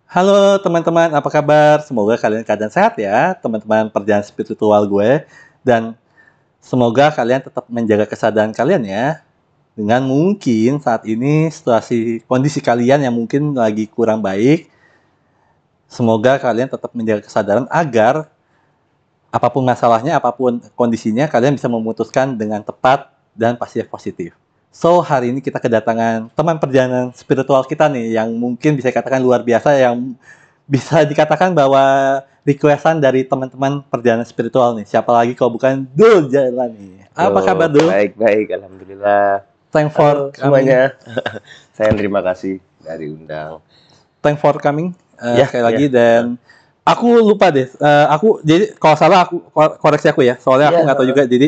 Halo teman-teman, apa kabar? Semoga kalian keadaan sehat ya, teman-teman perjalanan spiritual gue. Dan semoga kalian tetap menjaga kesadaran kalian ya. Dengan mungkin saat ini situasi kondisi kalian yang mungkin lagi kurang baik, semoga kalian tetap menjaga kesadaran agar apapun masalahnya, apapun kondisinya, kalian bisa memutuskan dengan tepat dan pasti positif. So, hari ini kita kedatangan teman perjalanan spiritual kita nih, yang mungkin bisa dikatakan luar biasa, yang bisa dikatakan bahwa requestan dari teman-teman perjalanan spiritual nih. Siapa lagi kalau bukan Dul Jalani. Apa kabar, Tuh, Dul? baik-baik, alhamdulillah. Thank for Halo coming. semuanya. Saya terima kasih dari undang. Thank for coming Ya, sekali lagi. ya. Dan aku lupa deh. Aku jadi kalau salah aku koreksi aku ya. Soalnya aku Ya, nggak tahu juga. Jadi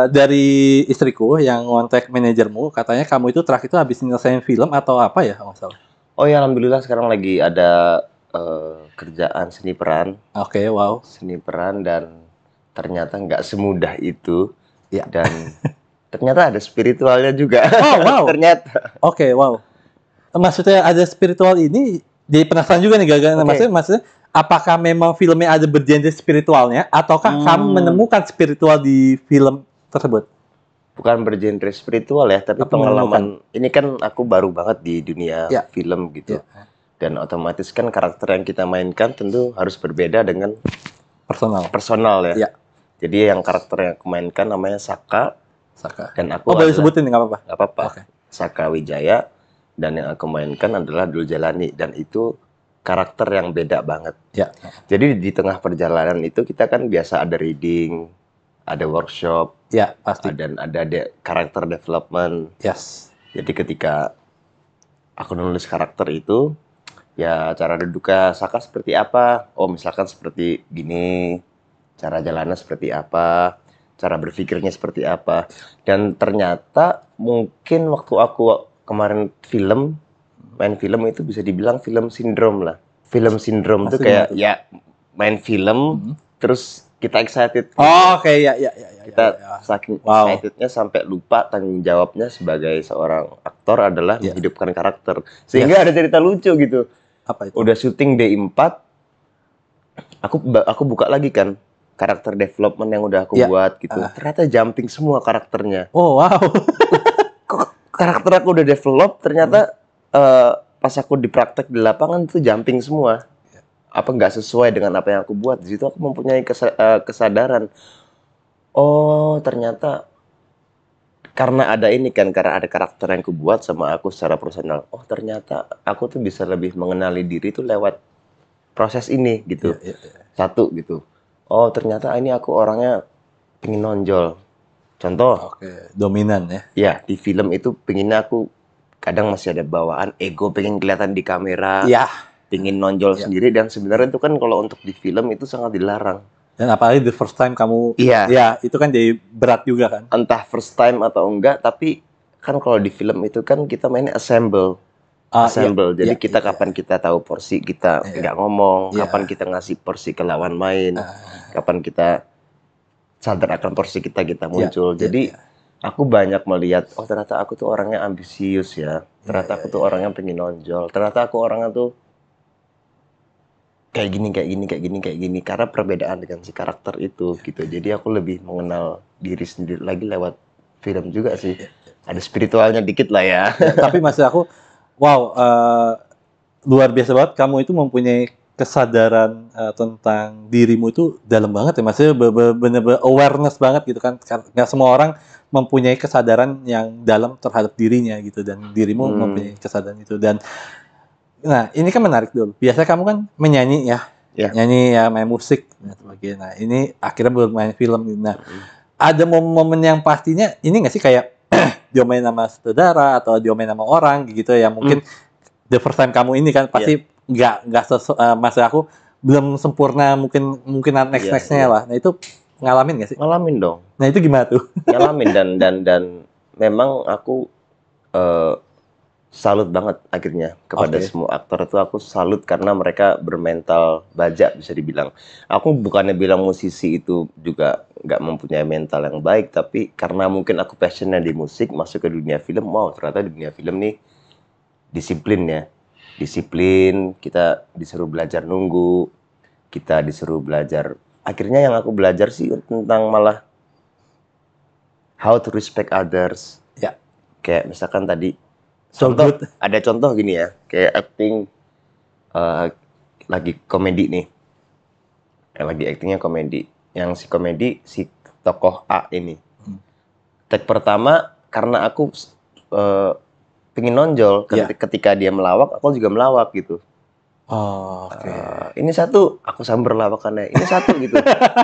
dari istriku yang ngontak manajermu, katanya kamu itu terakhir itu habis nyelesain film atau apa ya kalau nggak salah. Oh ya, alhamdulillah sekarang lagi ada kerjaan Oke, wow. seni peran dan ternyata nggak semudah itu Ya. dan ternyata ada spiritualnya juga. Oh, wow. Ternyata. Oke, wow. Maksudnya ada spiritual ini, jadi penasaran juga nih gagal. Oke. Maksudnya apakah memang filmnya ada bergenre spiritualnya, ataukah kamu Hmm, menemukan spiritual di film tersebut? bukan bergenre spiritual ya, tapi Tapi menemukan. pengalaman ini kan aku baru banget di dunia Ya, film ya. gitu. Dan otomatis kan karakter yang kita mainkan tentu harus berbeda dengan Personal. personal ya. Ya, Jadi yang karakter yang aku mainkan namanya Saka Saka. dan Oh, aku boleh adalah sebutin nggak apa-apa. nggak apa-apa Oke. Saka Wijaya dan yang aku mainkan adalah Dul Jalani dan itu karakter yang beda banget. Ya, Jadi di tengah perjalanan itu kita kan biasa ada reading, ada workshop, ya pasti. dan ada karakter development. Yes. Jadi ketika aku nulis karakter itu, ya cara duduknya Saka seperti apa? Oh, misalkan seperti gini, cara jalannya seperti apa, cara berpikirnya seperti apa. Dan ternyata mungkin waktu aku kemarin main film itu bisa dibilang film sindrom lah. Film sindrom tuh Maksudnya gimana kayak tuh? ya main film, Hmm. terus kita excited gitu Oh, loh. oke, ya, ya, ya, ya, ya, Kita ya. saking Wow. excitednya sampai lupa tanggung jawabnya sebagai seorang aktor adalah Ya, menghidupkan karakter. ya. Sehingga ada cerita lucu gitu. Apa itu? Udah syuting D4, aku buka lagi kan karakter development yang udah aku Ya. buat gitu. Ternyata jumping semua karakternya. Oh, wow. Kok karakter aku udah develop, ternyata pas aku dipraktek di lapangan itu jumping semua. Apa nggak sesuai dengan apa yang aku buat. Di situ aku mempunyai kesadaran. Oh, ternyata karena ada ini kan, karena ada karakter yang aku buat sama aku secara personal. Oh, ternyata aku tuh bisa lebih mengenali diri tuh lewat proses ini Ya, gitu. ya, ya. Satu gitu. Oh, ternyata ini aku orangnya pengen nonjol. Contoh, Oke, dominan ya. ya di film itu pengennya aku kadang masih ada bawaan ego, pengen kelihatan di kamera, Iya. pengen nonjol Ya. sendiri, dan sebenarnya itu kan kalau untuk di film itu sangat dilarang. Dan apalagi the first time kamu, Iya, ya itu kan jadi berat juga kan. entah first time atau enggak, tapi kan kalau di film itu kan kita mainnya assemble. Iya, Jadi iya, kita iya, kapan kita tahu porsi kita iya, nggak ngomong, iya. kapan kita ngasih porsi ke lawan main, kapan kita sadar akan porsi kita Iya, muncul. iya, Jadi iya, aku banyak melihat, oh ternyata aku tuh orangnya ambisius ya. iya, Ternyata iya, aku tuh iya. orangnya pengen nonjol. Ternyata aku orangnya tuh kayak gini, kayak gini, kayak gini, kayak gini. Karena perbedaan dengan si karakter itu gitu. Jadi aku lebih mengenal diri sendiri lagi lewat film juga sih. Ada spiritualnya dikit lah ya. Ya, tapi maksud aku, wow, luar biasa banget kamu itu mempunyai kesadaran tentang dirimu itu dalam banget ya, maksudnya bener-bener awareness banget gitu kan. Nggak semua orang mempunyai kesadaran yang dalam terhadap dirinya gitu, dan dirimu mempunyai kesadaran itu. Dan nah ini kan menarik dulu. Biasanya kamu kan menyanyi ya, Ya. nyanyi ya, main musik dan sebagainya. Nah ini akhirnya bermain film. Nah ada momen-momen yang pastinya ini nggak sih, kayak diomain sama saudara atau diomain sama orang gitu ya, mungkin the first time kamu ini kan pasti nggak maksud aku belum sempurna, mungkin next Iya, nextnya iya. lah. Nah itu ngalamin nggak sih? Ngalamin dong. Nah itu gimana tuh? Ngalamin dan memang aku eh, salut banget akhirnya kepada Oke. semua aktor itu. Aku salut karena mereka bermental baja bisa dibilang. Aku bukannya bilang musisi itu juga nggak mempunyai mental yang baik, tapi karena mungkin aku passionnya di musik, masuk ke dunia film, wow ternyata di dunia film nih disiplin ya. disiplin, kita disuruh belajar nunggu, kita disuruh belajar. Akhirnya yang aku belajar sih tentang malah how to respect others. Ya. Kayak misalkan tadi, So contoh, good. ada contoh gini ya, kayak acting lagi komedi nih. Lagi actingnya komedi. Yang si komedi, si tokoh A ini. Take pertama, karena aku pengen nonjol, ketika dia melawak, aku juga melawak gitu. Oh, oke. Ini satu, aku sambar lawakannya. Ini satu gitu.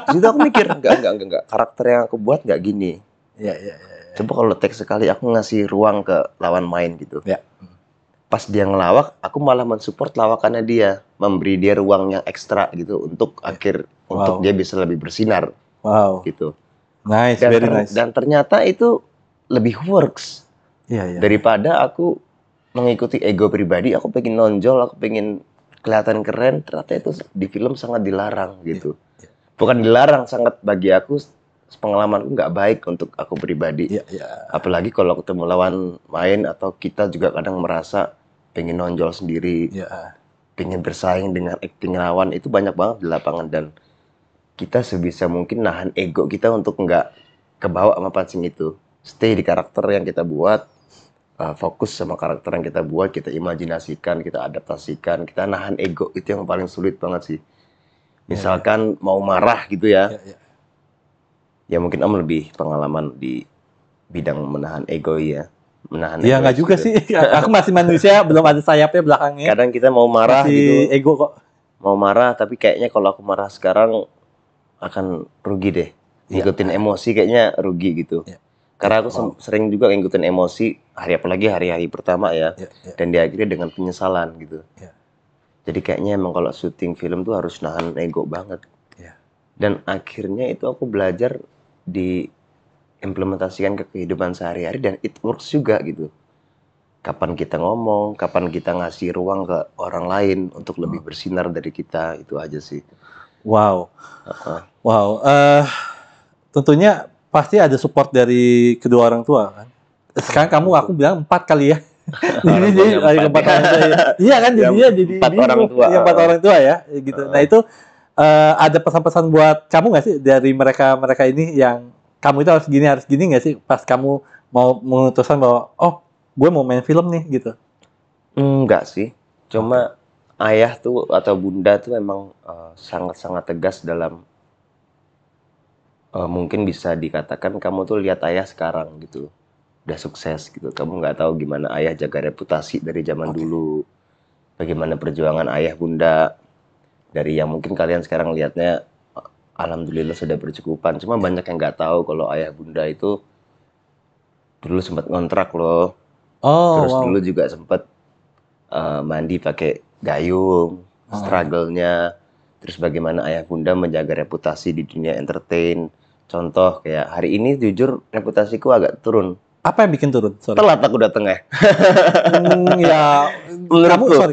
Jadi aku mikir, enggak. Karakter yang aku buat enggak gini. Iya. Coba kalau take sekali aku ngasih ruang ke lawan main gitu. Ya. Pas dia ngelawak, aku malah mensupport lawakannya dia, memberi dia ruang yang ekstra gitu untuk untuk dia bisa lebih bersinar. Wow. Gitu. Nice, very nice. Dan ternyata itu lebih works. Iya. Daripada aku mengikuti ego pribadi, aku pengen nonjol, aku pengen kelihatan keren, ternyata itu di film sangat dilarang gitu. Iya. Bukan dilarang, sangat bagi aku pengalamanku nggak baik untuk aku pribadi. Iya. Apalagi kalau ketemu lawan main atau kita juga kadang merasa pengen nonjol sendiri, pengen bersaing dengan acting lawan, itu banyak banget di lapangan, dan kita sebisa mungkin nahan ego kita untuk nggak kebawa sama pancing itu. Stay di karakter yang kita buat, fokus sama karakter yang kita buat, kita imajinasikan, kita adaptasikan, kita nahan ego, itu yang paling sulit banget sih. Misalkan mau marah gitu ya, ya mungkin Om lebih pengalaman di bidang menahan ego ya. Iya, nggak juga sih. Aku masih manusia, belum ada sayapnya belakangnya. Kadang kita mau marah masih gitu. Ego kok. Mau marah, tapi kayaknya kalau aku marah sekarang akan rugi deh. Ngikutin emosi kayaknya rugi gitu. Karena aku sering juga ngikutin emosi, apalagi hari-hari pertama ya. Dan diakhiri dengan penyesalan gitu. Jadi kayaknya emang kalau syuting film tuh harus nahan ego banget. Dan akhirnya itu aku belajar implementasikan ke kehidupan sehari-hari, dan it works juga gitu. Kapan kita ngomong, kapan kita ngasih ruang ke orang lain untuk lebih bersinar dari kita, itu aja sih. Wow. Tentunya pasti ada support dari kedua orang tua kan. Sekarang aku bilang 4 kali ya. Jadi 4 orang tua. Iya kan, jadinya jadi 4 orang tua. Iya, 4 orang tua ya, gitu. Nah itu ada pesan-pesan buat kamu nggak sih dari mereka ini yang kamu itu harus gini nggak sih pas kamu mau memutuskan bahwa gue mau main film nih gitu? Enggak sih, cuma ayah tuh atau bunda tuh memang sangat-sangat tegas dalam mungkin bisa dikatakan kamu tuh lihat ayah sekarang gitu, udah sukses gitu, kamu nggak tahu gimana ayah jaga reputasi dari zaman dulu, bagaimana perjuangan ayah bunda dari yang mungkin kalian sekarang lihatnya alhamdulillah sudah bercukupan, cuma banyak yang nggak tahu kalau ayah bunda itu dulu sempat ngontrak loh. Terus dulu juga sempat mandi pakai gayung, struggle-nya, terus bagaimana ayah bunda menjaga reputasi di dunia entertain. Contoh kayak hari ini jujur reputasiku agak turun. Apa yang bikin turun? Telat aku datang ya.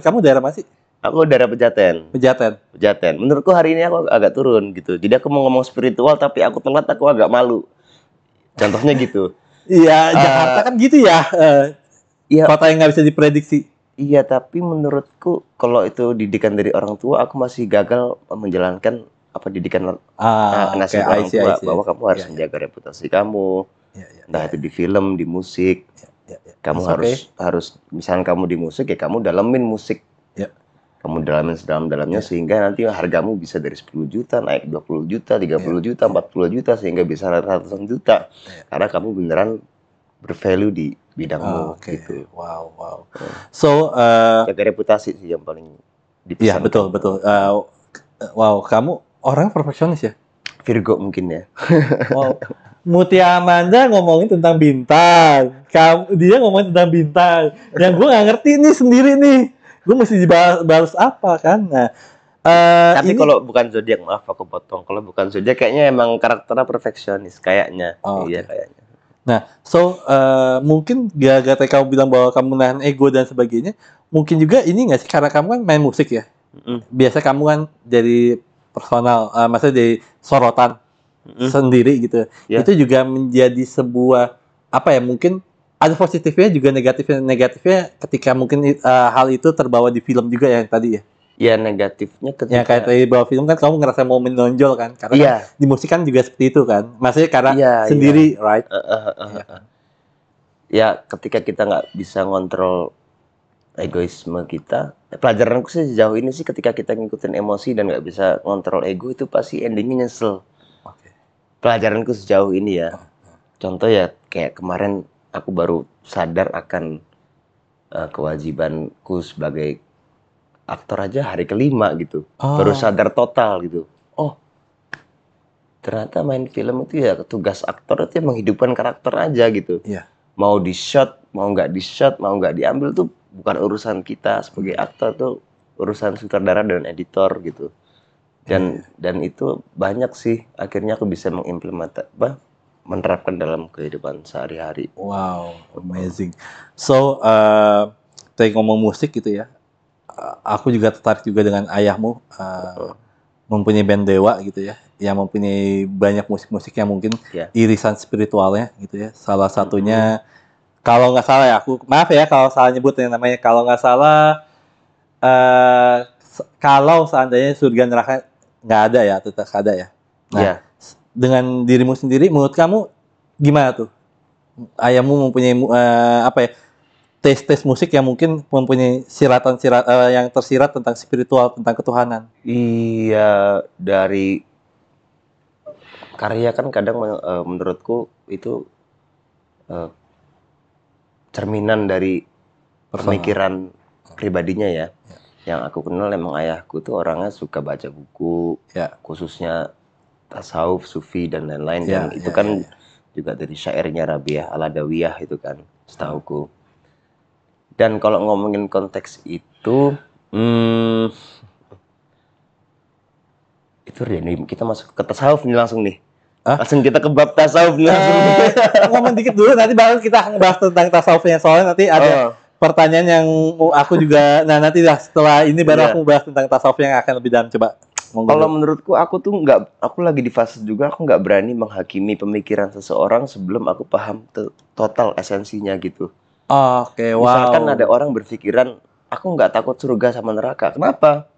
Kamu daerah mana sih? Aku daerah Pejaten. Menurutku hari ini aku agak turun gitu. Jadi aku mau ngomong spiritual tapi aku telat, aku agak malu. Contohnya gitu. Iya, Jakarta kan gitu ya. Kota yang nggak bisa diprediksi. Iya, tapi menurutku kalau itu didikan dari orang tua, aku masih gagal menjalankan didikan nasihat orang tua bahwa kamu harus menjaga reputasi kamu. Entah itu di film, di musik. Kamu harus misalnya kamu di musik ya kamu dalamin musik. Kamu dalamin sedalam-dalamnya sehingga nanti hargamu bisa dari 10 juta naik 20 juta, 30 juta, 40 juta sehingga bisa ratusan juta. Karena kamu beneran bervalue di bidangmu gitu. Wow. So, jaga reputasi sih yang paling dipesan. Iya, betul. Wow, kamu orang perfeksionis ya? Virgo mungkin ya. Wow. Mutia Amanda ngomongin tentang bintang. Dia ngomongin tentang bintang. Yang gue nggak ngerti nih sendiri nih. Gue mesti dibalas apa kan? Nah, tapi kalau bukan zodiak, maaf aku potong. Kalau bukan zodiak kayaknya emang karakternya perfeksionis kayaknya. Iya kayaknya. Nah, mungkin gara-gara kamu bilang bahwa kamu nahan ego dan sebagainya, mungkin juga ini nggak sih karena kamu kan main musik ya? Biasa kamu kan jadi personal, maksudnya jadi sorotan sendiri gitu. Itu juga menjadi sebuah mungkin ada positifnya juga negatifnya ketika mungkin hal itu terbawa di film juga ya yang tadi ya. Ya negatifnya Ya ketika kayak tadi bawa film kan kamu ngerasa mau menonjol kan, karena kan iya di musik kan juga seperti itu kan. Maksudnya karena iya iya sendiri, right? Eh, eh, eh, Iya eh. kan? Ya ketika kita nggak bisa ngontrol egoisme kita, pelajaranku sih sejauh ini sih ketika kita ngikutin emosi dan nggak bisa ngontrol ego itu pasti endingnya nyesel. Oke. Pelajaranku sejauh ini ya. Contoh ya kayak kemarin aku baru sadar akan kewajibanku sebagai aktor aja hari kelima gitu. Baru Oh, sadar total gitu. Oh, ternyata main film itu ya tugas aktor itu ya menghidupkan karakter aja gitu. iya. Mau di shot, mau nggak di shot, mau nggak diambil tuh bukan urusan kita sebagai aktor tuh urusan sutradara dan editor gitu. Iya. Dan itu banyak sih akhirnya aku bisa menerapkan dalam kehidupan sehari-hari. Wow, amazing. So, tadi ngomong musik gitu ya. Aku juga tertarik juga dengan ayahmu mempunyai band Dewa gitu ya, yang mempunyai banyak musik-musik yang mungkin Ya. irisan spiritualnya gitu ya. Salah satunya, kalau nggak salah ya, aku maaf ya kalau salah nyebut yang namanya. Kalau nggak salah, kalau seandainya surga neraka nggak ada ya, tetap ada ya. Nah, Ya. dengan dirimu sendiri, menurut kamu gimana tuh? Ayahmu mempunyai apa ya? Tes musik yang mungkin mempunyai siratan-sirat yang tersirat tentang spiritual, tentang ketuhanan. Iya, dari karya kan kadang menurutku itu eh, cerminan dari Personal. pemikiran pribadinya ya. Yang aku kenal emang ayahku tuh orangnya suka baca buku, Ya, khususnya tasawuf, sufi dan lain-lain. Dan ya, itu ya, ya, kan ya. juga dari syairnya Rabiah Al-Adawiyah itu kan, setauku. Dan kalau ngomongin konteks itu, itu ya nih kita masuk ke tasawuf nih langsung nih. Hah? Langsung kita ke bab tasawuf nih langsung. Ngomong dikit dulu, nanti baru kita ngebahas tentang tasawufnya. Soalnya nanti ada Oh, pertanyaan yang mau aku juga, nah nanti dah setelah ini baru iya. aku bahas tentang tasawuf yang akan lebih dalam. Coba, monggo Kalau dulu. menurutku aku tuh aku lagi di fase juga aku nggak berani menghakimi pemikiran seseorang sebelum aku paham total esensinya gitu. Oke, Misalkan ada wow. orang berpikiran aku nggak takut surga sama neraka. Kenapa?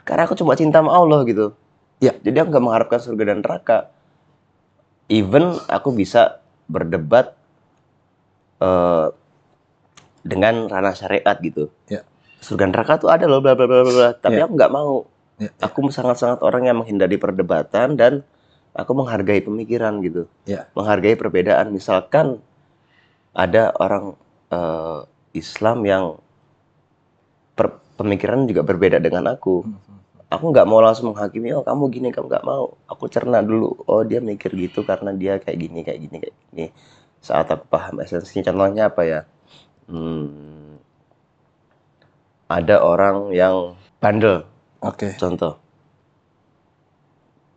Karena aku cuma cinta sama Allah gitu. Ya, Jadi aku nggak mengharapkan surga dan neraka. Even aku bisa berdebat eh, dengan ranah syariat gitu. ya, Surga neraka tuh ada loh bla bla bla bla, bla. Tapi ya, aku nggak mau. ya, ya, Aku sangat-sangat orang yang menghindari perdebatan dan aku menghargai pemikiran gitu. ya. Menghargai perbedaan. Misalkan ada orang Islam yang pemikiran juga berbeda dengan aku. Aku nggak mau langsung menghakimi, oh kamu gini, kamu nggak mau. Aku cerna dulu, oh dia mikir gitu karena dia kayak gini, kayak gini, kayak gini. Saat aku paham esensinya, contohnya apa ya? Ada orang yang bandel, Oke, contoh.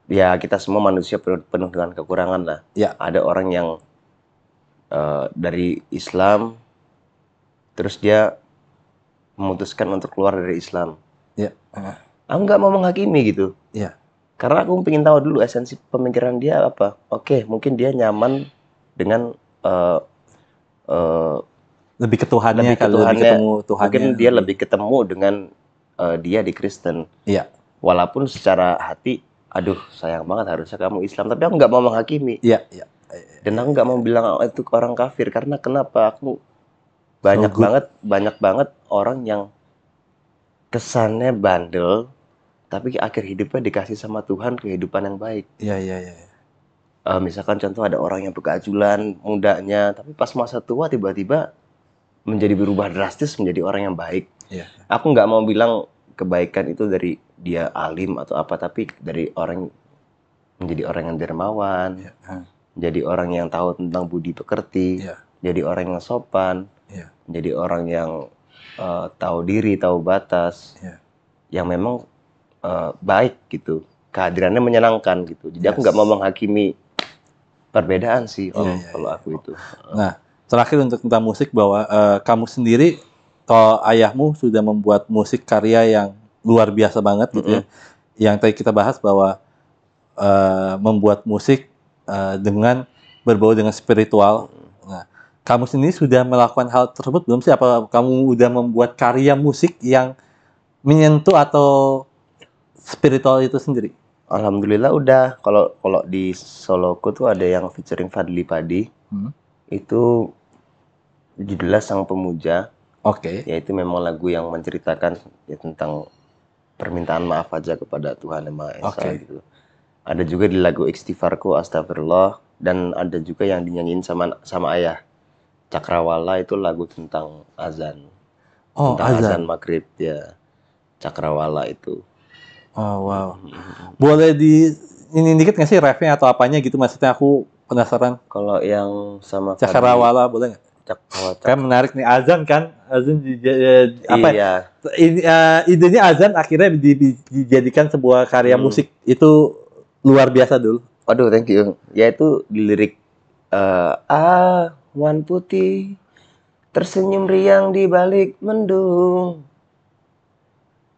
Ya kita semua manusia penuh dengan kekurangan lah. ya, Ada orang yang dari Islam, terus dia memutuskan untuk keluar dari Islam. ya, Aku nggak mau menghakimi gitu. ya. Karena aku pengen tahu dulu esensi pemikiran dia apa. Oke, mungkin dia nyaman dengan Lebih ke Tuhannya, lebih ke kali lebih Tuhannya. ketemu Mungkin Tuhannya dia lebih. lebih ketemu dengan dia di Kristen. Iya, Walaupun secara hati, aduh sayang banget harusnya kamu Islam. Tapi aku nggak mau menghakimi. iya, iya. Dan aku nggak mau bilang oh, itu orang kafir. Karena kenapa? Aku So banyak good. banget orang yang kesannya bandel, tapi akhir hidupnya dikasih sama Tuhan kehidupan yang baik. Iya, iya, iya. Misalkan contoh ada orang yang begajulan mudanya, tapi pas masa tua tiba-tiba menjadi berubah drastis menjadi orang yang baik. Iya. Aku nggak mau bilang kebaikan itu dari dia alim atau apa, tapi dari orang menjadi orang yang dermawan, Iya. menjadi orang yang tahu tentang budi pekerti, Iya. jadi orang yang sopan, Iya. menjadi orang yang tahu diri, tahu batas, Iya. yang memang baik gitu, kehadirannya menyenangkan gitu. Jadi aku Yes. nggak mau menghakimi perbedaan sih Iya, om iya, kalau iya. aku itu. Nah, terakhir untuk tentang musik, bahwa kamu sendiri, kalau ayahmu sudah membuat musik karya yang luar biasa banget gitu ya. Yang tadi kita bahas bahwa membuat musik dengan berbau dengan spiritual. Nah, kamu sendiri sudah melakukan hal tersebut belum sih? Apa kamu udah membuat karya musik yang menyentuh atau spiritual itu sendiri? Alhamdulillah udah. Kalau kalau di soloku tuh ada yang featuring Fadly Padi. Itu judulnya Sang Pemuja. Oke. Yaitu memang lagu yang menceritakan ya tentang permintaan maaf aja kepada Tuhan Yang Maha Esa gitu. Ada juga di lagu Istighfarku Astagfirullah, dan ada juga yang dinyanyiin sama ayah. Cakrawala itu lagu tentang azan. Tentang azan maghrib ya. Cakrawala itu. Oh wow. Boleh ini dikit nggak sih refnya atau apanya gitu? Maksudnya aku penasaran. Kalau yang sama Cakrawala boleh nggak? Kan menarik nih, azan kan, azan apa? Iya. Ini idenya azan akhirnya dijadikan sebuah karya musik, itu luar biasa dulu. Waduh, thank you. Ya itu di lirik awan putih tersenyum riang di balik mendung,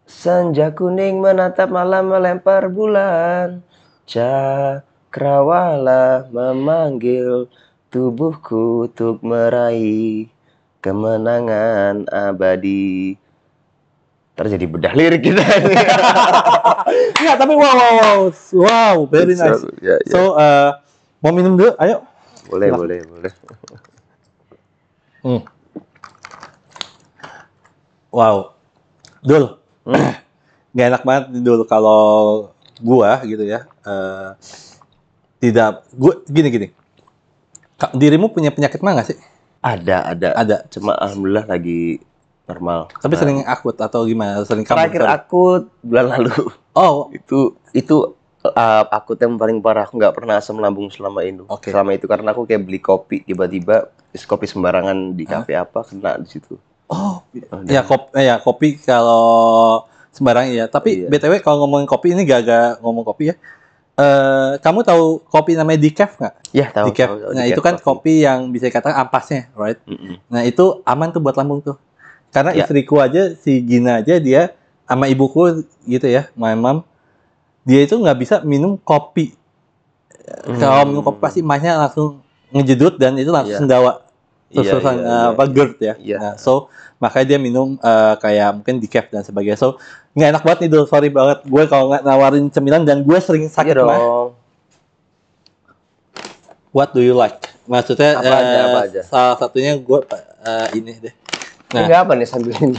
senja kuning menatap malam melempar bulan, cakrawala memanggil tubuhku untuk meraih kemenangan abadi. Terjadi bedah lirik kita ini. Iya, tapi wow, very nice. So, mau minum dulu? Ayo. Boleh. Wow, Dul. Nggak enak banget Dul kalau gua gitu ya. Gini. Dirimu punya penyakit mah nggak sih? Ada. Cuma alhamdulillah lagi normal. Tapi sering akut atau gimana? Sering terakhir akut bulan lalu. Oh, itu akut yang paling parah. Aku nggak pernah asam lambung selama itu. Selama itu karena aku kayak beli kopi tiba-tiba kopi sembarangan di kafe apa kena di situ. Oh, ya kopi kalau sembarang ya. Tapi BTW kalau ngomongin kopi ini gak ngomong kopi ya. Kamu tahu kopi namanya decaf nggak? Ya, tahu. Decaf. Nah, itu kan kopi yang bisa dikatakan ampasnya, right? Nah, itu aman tuh buat lambung tuh. Karena istriku aja, si Gina aja, dia sama ibuku gitu ya, my mom, dia itu nggak bisa minum kopi. Kalau minum kopi pasti emaknya langsung ngejedut dan itu langsung sendawa. Terus-terusan GERD ya. Nah, so makanya dia minum kayak mungkin decaf dan sebagainya. So nggak enak banget nih, Dul. Sorry banget. Gue kalau nggak nawarin cemilan dan gue sering sakit mah. What do you like? Maksudnya apa aja? Salah satunya gue ini deh. Nah, ini apa nih sambil ini?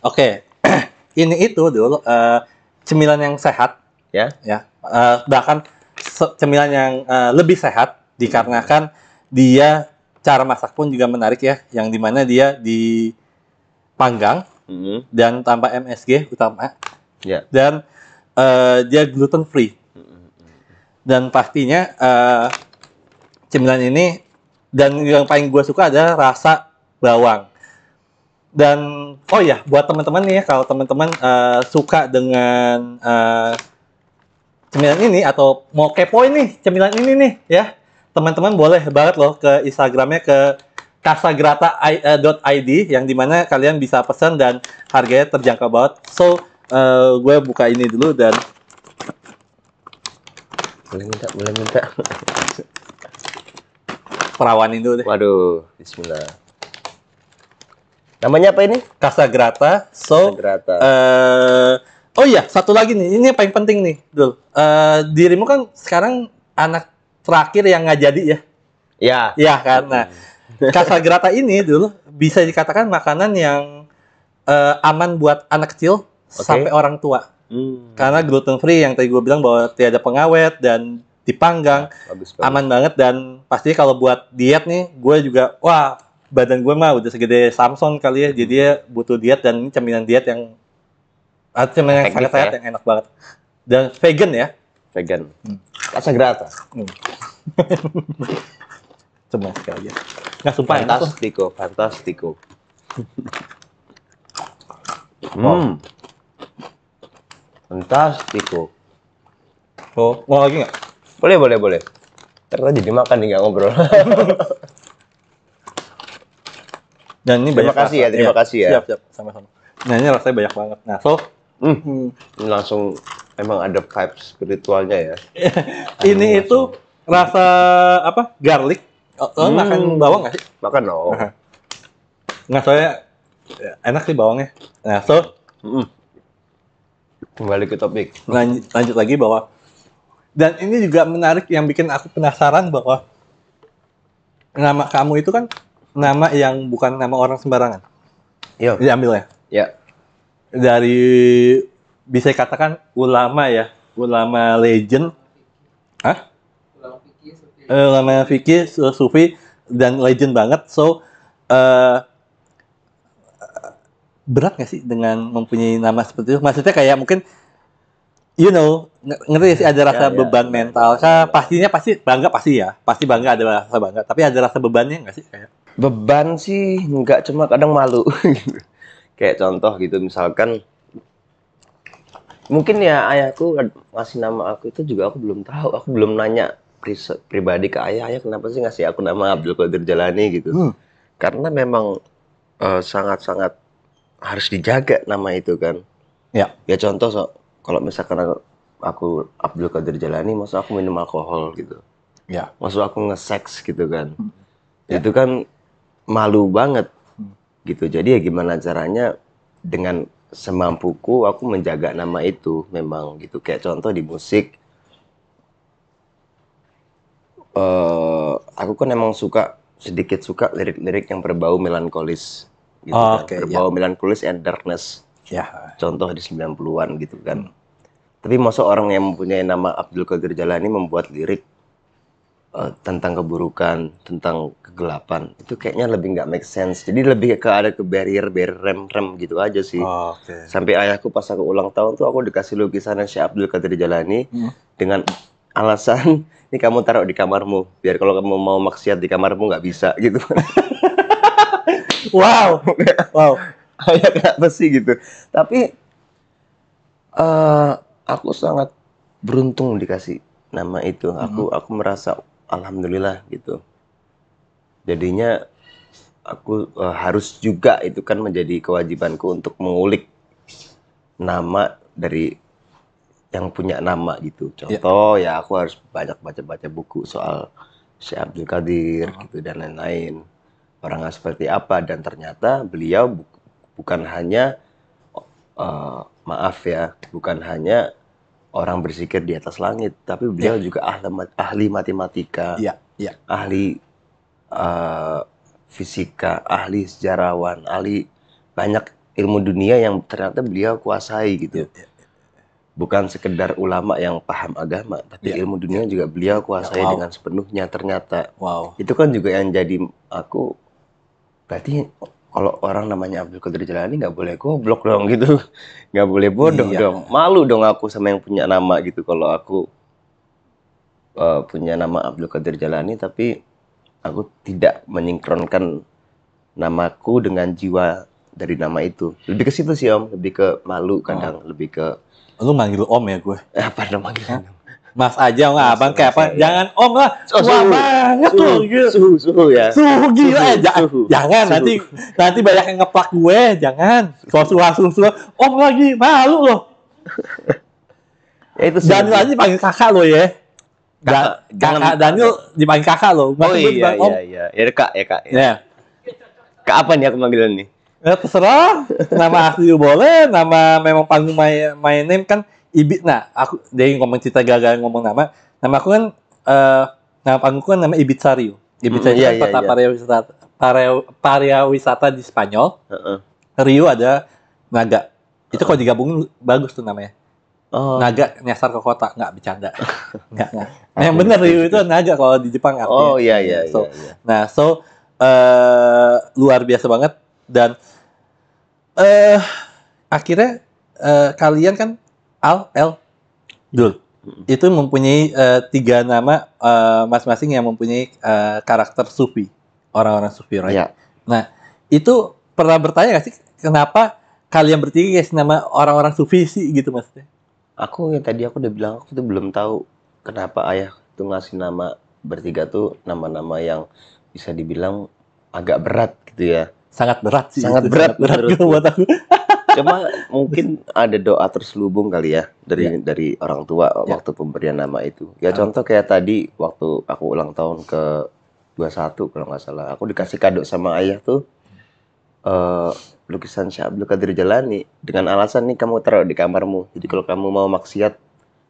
Oke. Ini itu dulu cemilan yang sehat. Ya. Bahkan cemilan yang lebih sehat dikarenakan dia cara masak pun juga menarik ya, yang dimana dia dipanggang dan tanpa MSG utama, dan dia gluten free, dan pastinya cemilan ini, dan yang paling gue suka adalah rasa bawang. Dan buat teman-teman nih ya, kalau teman-teman suka dengan cemilan ini atau mau kepoin nih cemilan ini nih ya, teman-teman boleh banget loh ke Instagramnya, ke casagrata.id, yang dimana kalian bisa pesan dan harganya terjangkau banget. So, gue buka ini dulu dan boleh minta. perawanin dulu deh. Waduh, bismillah. Namanya apa ini? Casagrata. So, satu lagi nih, ini yang paling penting nih, Dul. Dirimu kan sekarang anak terakhir yang nggak jadi ya? Ya kan. Nah, Casagrata ini dulu bisa dikatakan makanan yang aman buat anak kecil sampai orang tua. Karena gluten free yang tadi gue bilang bahwa tidak ada pengawet dan dipanggang, aman banget. Dan pasti kalau buat diet nih, gue juga badan gue mah udah segede Samson kali ya, jadi dia butuh diet, dan ini cemilan diet yang cemilan yang sangat sehat, yang enak banget, dan vegan ya. Vegan. Casagrata. Cuma sekali aja. Nggak sumpah Fantastico. Fantastico. Oh, mau lagi nggak? Boleh. Ternyata jadi makan nih, nggak ngobrol. Dan ini terima kasih ya. Siap, sama-sama. Nah, ini rasanya banyak banget. Nah, so ini langsung emang ada vibe spiritualnya ya. Ini itu rasa garlic. Lo makan bawang nggak sih? Makan dong. Nggak, soalnya enak sih bawangnya. Nah, so Kembali ke topik. lanjut lagi bahwa, dan ini juga menarik yang bikin aku penasaran bahwa nama kamu itu kan nama yang bukan nama orang sembarangan. Yo. Diambil ya. Ya. Dari bisa dikatakan ulama ya, ulama legend. Hah? Ulama fikih, sufi dan legend banget. So berat nggak sih dengan mempunyai nama seperti itu? Maksudnya kayak mungkin, ngerti sih, ada rasa beban mental. Pastinya pasti bangga, pasti ya. Pasti bangga, ada rasa bangga. Tapi ada rasa bebannya nggak sih? Kayak Beban sih nggak, cuma kadang malu. Kayak contoh gitu, misalkan mungkin ya ayahku ngasih nama aku itu juga aku belum tahu. Aku belum nanya pribadi ke ayah kenapa sih ngasih aku nama Abdul Qadir Jalani gitu. Karena memang sangat-sangat harus dijaga nama itu kan. Ya. Ya contoh kalau misalkan aku Abdul Qadir Jalani, maksud aku minum alkohol gitu. Ya. Maksud aku nge-seks gitu kan. Ya. Itu kan malu banget gitu. Jadi ya gimana caranya dengan semampuku aku menjaga nama itu memang gitu. Kayak contoh di musik, aku kan emang sedikit suka lirik-lirik yang berbau melankolis gitu kan. Berbau melankolis and darkness. Ya. Contoh di 90-an gitu kan. Tapi masa orang yang mempunyai nama Abdul Qadir Jalani membuat lirik tentang keburukan, tentang kegelapan, itu kayaknya lebih nggak make sense. Jadi lebih ada ke barrier rem gitu aja sih. Sampai ayahku pas aku ulang tahun tuh aku dikasih lukisan Syekh Abdul Qadir Jalani dengan alasan, ini kamu taruh di kamarmu, biar kalau kamu mau maksiat di kamarmu nggak bisa gitu. Wow. Ayah kenapa sih gitu? Tapi aku sangat beruntung dikasih nama itu. Aku merasa alhamdulillah gitu. Jadinya aku harus juga itu kan menjadi kewajibanku untuk mengulik nama dari yang punya nama gitu. Contoh ya aku harus banyak baca buku soal Syekh Abdul Qadir gitu dan lain-lain. Orangnya seperti apa, dan ternyata beliau bukan hanya bukan hanya orang berzikir di atas langit, tapi beliau juga ahli matematika, ahli fisika, ahli sejarawan, ahli banyak ilmu dunia yang ternyata beliau kuasai gitu. Bukan sekedar ulama yang paham agama, tapi ilmu dunia juga beliau kuasai dengan sepenuhnya ternyata. Itu kan juga yang jadi aku, berarti kalau orang namanya Abdul Qadir Jalani nggak boleh goblok dong gitu, nggak boleh bodoh dong, malu dong aku sama yang punya nama gitu. Kalau aku punya nama Abdul Qadir Jalani tapi aku tidak menyingkronkan namaku dengan jiwa dari nama itu. Lebih ke situ sih Om, lebih ke malu kadang, lebih ke. Lu manggil Om ya gue? Apa dong manggilnya? Mas aja nggak abang kayak apa? Jangan Om lah, tua banget tuh. Suhu ya. Suhu gila ya. Jangan nanti banyak yang ngeplak gue. Jangan. Suhu. Om lagi malu loh. Ya itu sih. Daniel aja dipanggil kakak lo ya. Kakak Daniel dipanggil kakak lo. Oh iya. Ya kak. Kak apa nih aku panggilan nih? Ya terserah. Nama asli boleh. Nama memang panggung my name kan Ibit. Nah, aku dari ngomong cerita gagal ngomong nama. Nama aku kan nama panggungku kan nama Ibit Sario. Ibit Sario kan kota pariwisata di Spanyol. Rio ada naga. Itu kalau digabungin bagus tuh namanya. Naga nyasar ke kota, nggak bercanda. Nggak. Yang benar Rio itu naga kalau di Jepang artinya. Oh iya. Nah, luar biasa banget. Dan akhirnya kalian kan Dul itu mempunyai 3 nama masing-masing yang mempunyai karakter sufi, orang-orang sufi, right? Ya. Nah, itu pernah bertanya nggak sih kenapa kalian bertiga kasih nama orang-orang sufi sih gitu maksudnya? Aku udah bilang aku tuh belum tahu kenapa ayah tuh ngasih nama bertiga tuh nama-nama yang bisa dibilang agak berat gitu ya. Sangat berat sih. Sangat berat buat aku. Cuma mungkin ada doa terselubung kali ya dari orang tua waktu pemberian nama itu. Ya contoh kayak tadi waktu aku ulang tahun ke 21 kalau nggak salah. Aku dikasih kado sama ayah tuh lukisan Syekh Abdul Qadir Jalani dengan alasan nih kamu taruh di kamarmu. Jadi kalau kamu mau maksiat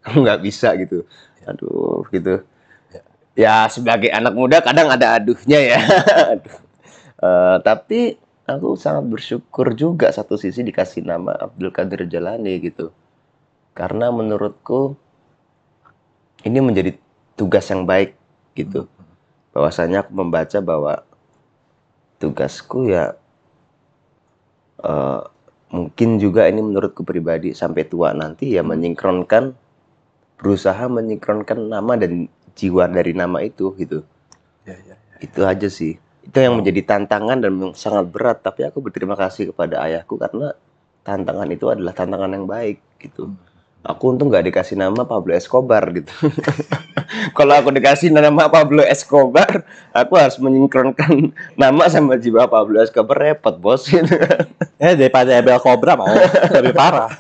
kamu nggak bisa gitu. Aduh gitu. Ya sebagai anak muda kadang ada aduhnya ya. Aduh. Tapi aku sangat bersyukur juga satu sisi dikasih nama Abdul Qadir Jalani gitu. Karena menurutku ini menjadi tugas yang baik gitu. Bahwasanya aku membaca bahwa tugasku ya mungkin juga ini menurutku pribadi sampai tua nanti ya berusaha menyingkronkan nama dan jiwa dari nama itu gitu. Itu aja sih. Itu yang menjadi tantangan dan sangat berat. Tapi aku berterima kasih kepada ayahku karena tantangan itu adalah tantangan yang baik gitu. Aku untung nggak dikasih nama Pablo Escobar gitu. Kalau aku dikasih nama Pablo Escobar, aku harus menyingkronkan nama sama jiwa Pablo Escobar, repot bos. Daripada Abel Cobra mau lebih parah.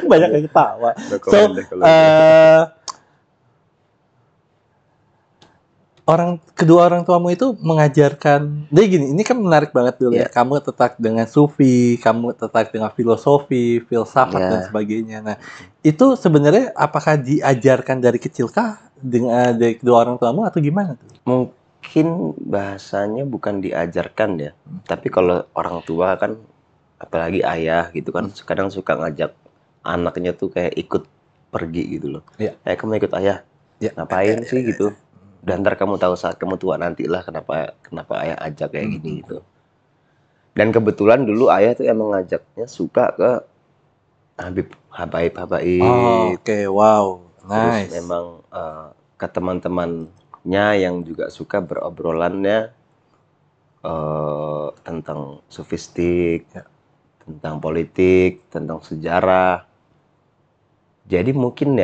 Banyak yang ketawa. So, kedua orang tuamu itu mengajarkan. Jadi gini, ini kan menarik banget dulu ya. Kamu tertarik dengan sufi, kamu tertarik dengan filosofi, filsafat dan sebagainya. Nah, itu sebenarnya apakah diajarkan dari kecilkah dari kedua orang tuamu atau gimana tuh? Mungkin bahasanya bukan diajarkan ya. Tapi kalau orang tua kan, apalagi ayah gitu kan, kadang suka ngajak anaknya tuh kayak ikut pergi gitu loh. Kamu ikut ayah, ngapain sih gitu? Dan ntar kamu tahu saat kamu tua nantilah kenapa ayah ajak kayak gini gitu. Dan kebetulan dulu ayah tuh emang ngajaknya suka ke Habaib. Wow, nice. Terus memang ke teman-temannya yang juga suka berobrolannya tentang sofistik, tentang politik, tentang sejarah. Jadi mungkin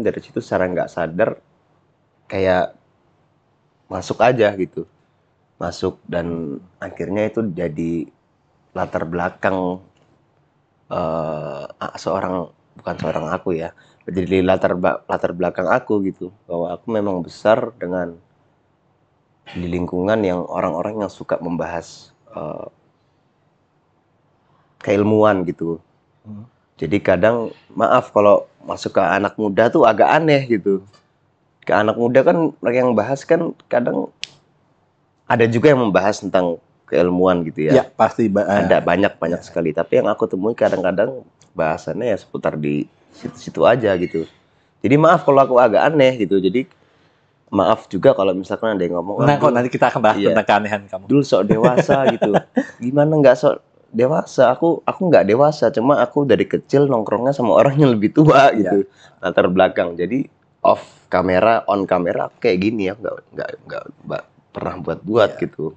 dari situ secara nggak sadar kayak masuk aja gitu. Masuk dan akhirnya itu jadi latar belakang bukan seorang aku ya. Jadi latar belakang aku gitu. Bahwa aku memang besar dengan di lingkungan yang orang-orang yang suka membahas keilmuan gitu. Jadi kadang maaf kalau masuk ke anak muda tuh agak aneh gitu. Ke anak muda kan mereka yang bahas kan kadang ada juga yang membahas tentang keilmuan gitu ya. Ya pasti ada banyak sekali. Tapi yang aku temui kadang-kadang bahasannya ya seputar di situ-situ aja gitu. Jadi maaf kalau aku agak aneh gitu. Jadi maaf juga kalau misalkan ada yang ngomong. Nah kok nanti kita akan bahas tentang keanehan kamu. Dulu sok dewasa gitu. Gimana nggak sok dewasa? Aku nggak dewasa. Cuma aku dari kecil nongkrongnya sama orang yang lebih tua gitu. Latar belakang. Jadi off kamera, on kamera kayak gini ya, nggak pernah buat gitu.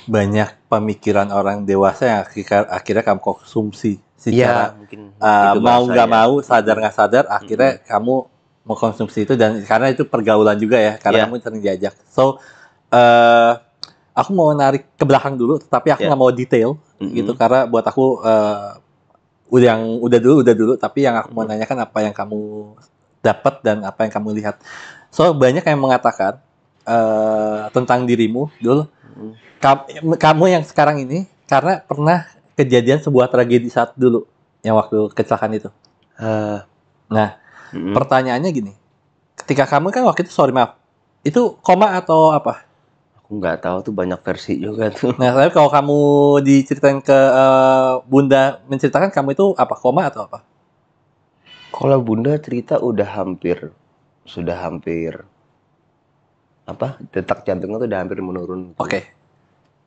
Banyak pemikiran orang dewasa yang akhirnya kamu konsumsi secara mau nggak mau, sadar nggak sadar, akhirnya kamu mengkonsumsi itu dan karena itu pergaulan juga ya, karena kamu sering diajak. So, aku mau narik ke belakang dulu, tapi aku nggak mau detail gitu karena buat aku udah dulu, tapi yang aku mau nanyakan apa yang kamu dapat dan apa yang kamu lihat. So banyak yang mengatakan tentang dirimu dulu, kamu yang sekarang ini karena pernah kejadian sebuah tragedi saat dulu yang waktu kecelakaan itu. Nah, pertanyaannya gini, ketika kamu kan waktu itu itu koma atau apa? Aku nggak tahu tuh, banyak versi juga tuh. Nah, tapi kalau kamu diceritain ke Bunda menceritakan kamu itu apa, koma atau apa? Kalau Bunda cerita sudah hampir detak jantungnya tuh udah hampir menurun. Oke.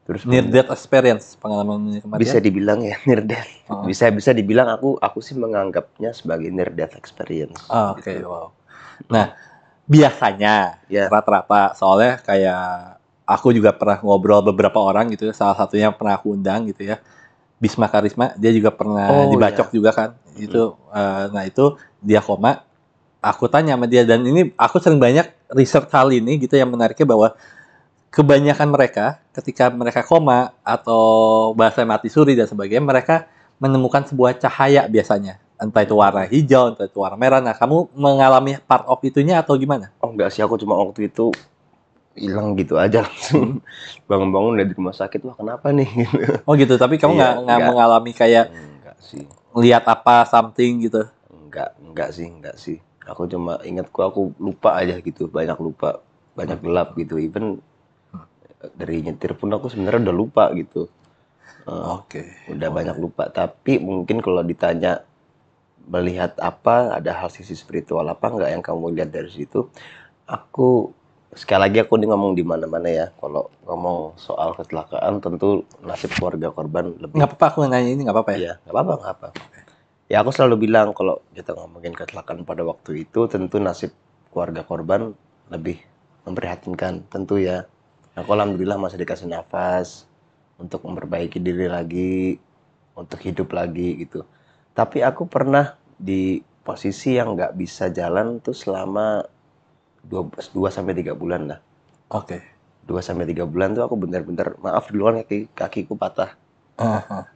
Terus near death experience, pengalaman kematian. Bisa dibilang ya near death. Bisa dibilang aku sih menganggapnya sebagai near death experience. Oke, wow. Nah, biasanya rata-rata soalnya kayak aku juga pernah ngobrol beberapa orang gitu ya, salah satunya pernah aku undang gitu ya. Bisma Karisma, dia juga pernah dibacok juga kan. Itu nah itu dia koma. Aku tanya sama dia dan ini aku sering banyak riset kali ini gitu yang menariknya bahwa kebanyakan mereka ketika mereka koma atau bahasa mati suri dan sebagainya, mereka menemukan sebuah cahaya biasanya. Entah itu warna hijau, entah itu warna merah. Nah, kamu mengalami part of itunya atau gimana? Oh enggak sih, aku cuma waktu itu hilang gitu aja langsung. Bangun-bangun dari rumah sakit, wah kenapa nih? Oh gitu, tapi kamu Iya, nggak enggak. mengalami kayak Enggak sih. lihat apa something gitu? Enggak sih. Aku cuma ingatku aku lupa aja gitu, banyak gelap gitu. Even dari nyetir pun aku sebenarnya udah lupa gitu. Oke. Udah banyak lupa. Tapi mungkin kalau ditanya melihat apa, ada hal sisi spiritual apa enggak yang kamu lihat dari situ? Aku sekali lagi aku nih ngomong di mana-mana ya. Kalau ngomong soal kecelakaan tentu nasib keluarga korban lebih. Nggak apa-apa aku nanya ini nggak apa-apa ya? Iya, nggak apa. Ya aku selalu bilang kalau kita ngomongin kecelakaan pada waktu itu tentu nasib keluarga korban lebih memprihatinkan tentu ya. Aku alhamdulillah masih dikasih nafas untuk memperbaiki diri lagi, untuk hidup lagi gitu. Tapi aku pernah di posisi yang nggak bisa jalan tuh selama 2 sampai 3 bulan lah. Oke. 2 sampai 3 bulan tuh aku bener-bener maaf duluan kakiku patah. Aha.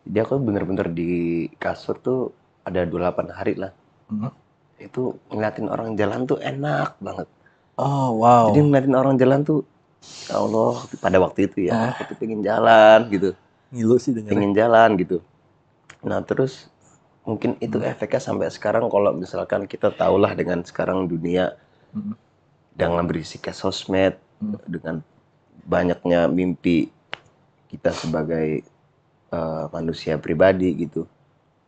Jadi aku bener-bener di kasur tuh ada 28 hari lah. Hmm. Itu ngeliatin orang jalan tuh enak banget. Oh wow. Jadi ngeliatin orang jalan tuh, ya Allah, pada waktu itu ya, aku tuh pengen jalan gitu. Ngilu sih dengarnya. Pengen jalan gitu. Nah terus mungkin itu efeknya sampai sekarang kalau misalkan kita tahulah dengan sekarang dunia dengan berisiknya sosmed, dengan banyaknya mimpi kita sebagai manusia pribadi gitu.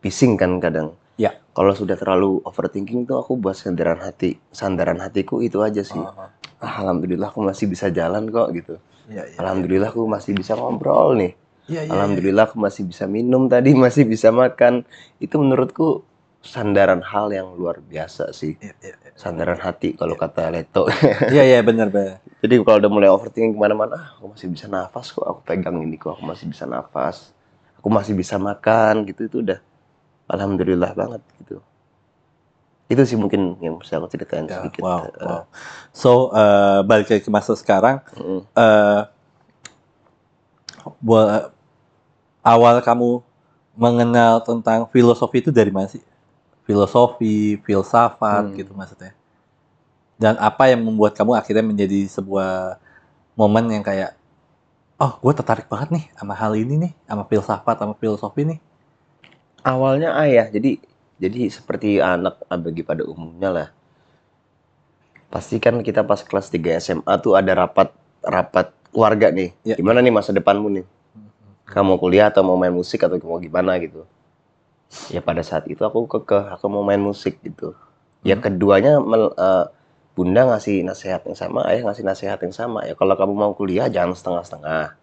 Pising kan kadang. Ya. Kalau sudah terlalu overthinking tuh aku buat sandaran hatiku itu aja sih. Alhamdulillah aku masih bisa jalan kok gitu. Ya. Alhamdulillah aku masih bisa ngobrol nih. Ya. Alhamdulillah aku masih bisa minum tadi, masih bisa makan. Itu menurutku sandaran hal yang luar biasa sih. Sandaran hati kalau kata Leto. Iya benar. Jadi kalau udah mulai overthinking kemana-mana, aku masih bisa nafas kok. Aku pegang ini kok, aku masih bisa nafas. Aku masih bisa makan gitu, itu udah alhamdulillah banget gitu. Itu sih mungkin yang bisa aku ceritain sedikit. Wow. So balik lagi ke masa sekarang. Awal kamu mengenal tentang filosofi itu dari mana sih? Filosofi, filsafat gitu maksudnya. Dan apa yang membuat kamu akhirnya menjadi sebuah momen yang kayak, oh gue tertarik banget nih sama hal ini nih, sama filsafat, sama filosofi nih. Awalnya ayah, jadi seperti anak bagi pada umumnya lah. Pasti kan kita pas kelas 3 SMA tuh ada rapat keluarga nih. Ya. Gimana nih masa depanmu nih? Kamu mau kuliah atau mau main musik atau mau gimana gitu. Ya pada saat itu aku aku mau main musik gitu. Ya keduanya bunda ngasih nasihat yang sama, ayah ngasih nasihat yang sama. Ya kalau kamu mau kuliah jangan setengah-setengah.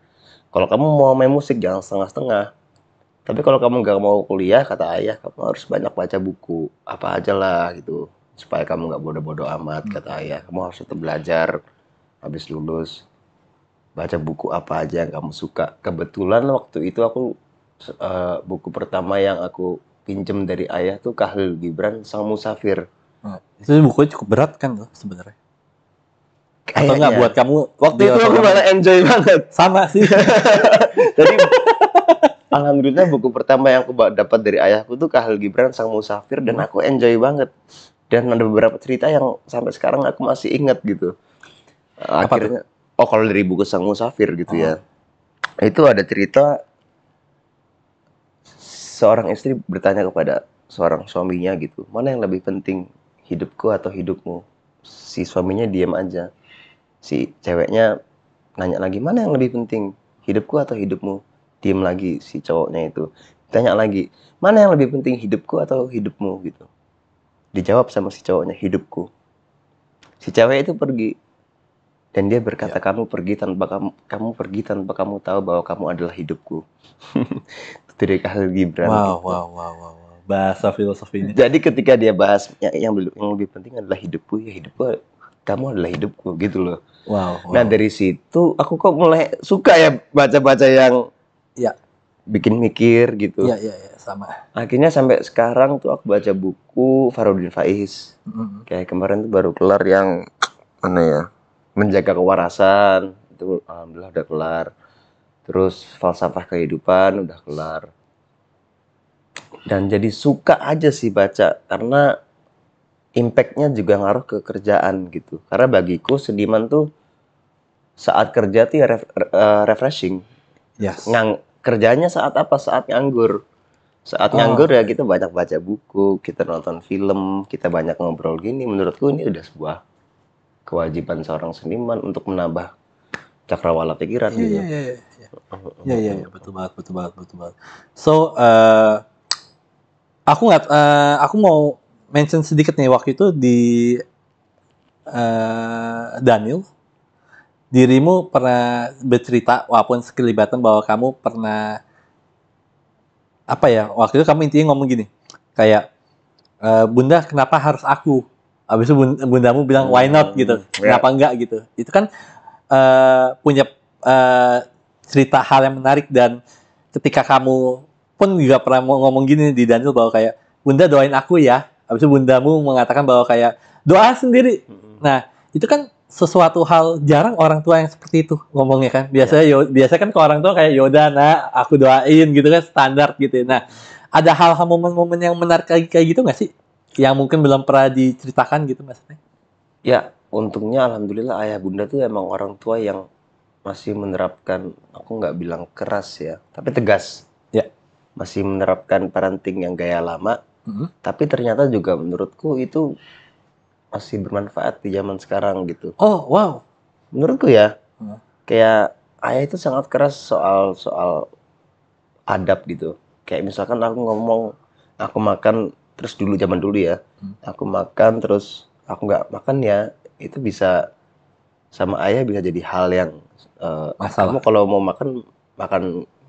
Kalau kamu mau main musik jangan setengah-setengah. Tapi kalau kamu nggak mau kuliah, kata ayah, kamu harus banyak baca buku. Apa aja lah gitu. Supaya kamu nggak bodoh-bodoh amat, kata ayah. Kamu harus tetap belajar habis lulus. Baca buku apa aja yang kamu suka. Kebetulan waktu itu aku, buku pertama yang aku pinjem dari ayah tuh Khalil Gibran, Sang Musafir. Itu bukunya cukup berat kan loh sebenarnya. Atau nggak buat kamu? Waktu itu aku malah enjoy banget. Sama sih. Jadi alhamdulillah buku pertama yang aku dapat dari ayahku tuh Khalil Gibran Sang Musafir dan aku enjoy banget. Dan ada beberapa cerita yang sampai sekarang aku masih ingat gitu. Akhirnya, kalau dari buku Sang Musafir gitu ya. Itu ada cerita seorang istri bertanya kepada seorang suaminya gitu, mana yang lebih penting, hidupku atau hidupmu? Si suaminya diam aja. Si ceweknya nanya lagi, mana yang lebih penting, hidupku atau hidupmu? Diam lagi si cowoknya itu. Tanya lagi, mana yang lebih penting, hidupku atau hidupmu gitu. Dijawab sama si cowoknya, hidupku. Si cewek itu pergi dan dia berkata, kamu pergi tanpa kamu tahu bahwa kamu adalah hidupku. Itu dari Khalil Gibran. Wow. Bahasa filosofinya. Jadi ketika dia bahas yang lebih penting adalah hidupku, ya hidupku, kamu adalah hidupku gitu loh. Wow. Nah dari situ aku kok mulai suka ya baca-baca yang bikin mikir gitu. Iya, sama. Akhirnya sampai sekarang tuh aku baca buku Fahrudin Faiz. Kayak kemarin tuh baru kelar yang mana ya? Menjaga Kewarasan. Itu alhamdulillah udah kelar. Terus Falsafah Kehidupan udah kelar. Dan jadi suka aja sih baca karena impact-nya juga ngaruh ke kerjaan gitu. Karena bagiku seniman tuh saat kerja tuh ya refreshing. Yes. Kerjanya saat apa? Saat nganggur. Saat nganggur ya kita banyak baca buku, kita nonton film, kita banyak ngobrol gini. Menurutku ini udah sebuah kewajiban seorang seniman untuk menambah cakrawala pikiran Iya, gitu. iya, iya, iya. Iya, iya, iya, betul banget, betul banget, betul banget. So, aku mau mention sedikit nih waktu itu di Daniel, dirimu pernah bercerita walaupun sekelibatan bahwa kamu pernah apa ya? Waktu itu kamu intinya ngomong gini, kayak Bunda kenapa harus aku? Habis itu bundamu bilang why not gitu, Ya. kenapa enggak gitu. Itu kan punya cerita hal yang menarik dan ketika kamu pun juga pernah ngomong gini di Daniel bahwa kayak Bunda doain aku ya. Habis itu bundamu mengatakan bahwa kayak doa sendiri. Nah, itu kan sesuatu hal jarang orang tua yang seperti itu ngomongnya kan. Biasanya kan ke orang tua kayak yaudah nak aku doain gitu kan standar gitu. Nah, ada hal-hal momen-momen yang menarik kayak gitu nggak sih? Yang mungkin belum pernah diceritakan gitu maksudnya? Ya, untungnya alhamdulillah ayah bunda tuh emang orang tua yang masih menerapkan, aku nggak bilang keras ya, tapi tegas. Ya. Masih menerapkan parenting yang gaya lama, Mm-hmm. tapi ternyata juga menurutku itu masih bermanfaat di zaman sekarang gitu. Oh, wow. Menurutku ya, kayak ayah itu sangat keras soal adab gitu. Kayak misalkan aku ngomong, aku makan, terus dulu zaman dulu ya, aku makan terus aku nggak makan ya, itu bisa sama ayah bisa jadi hal yang kamu Masalah. kalau mau makan makan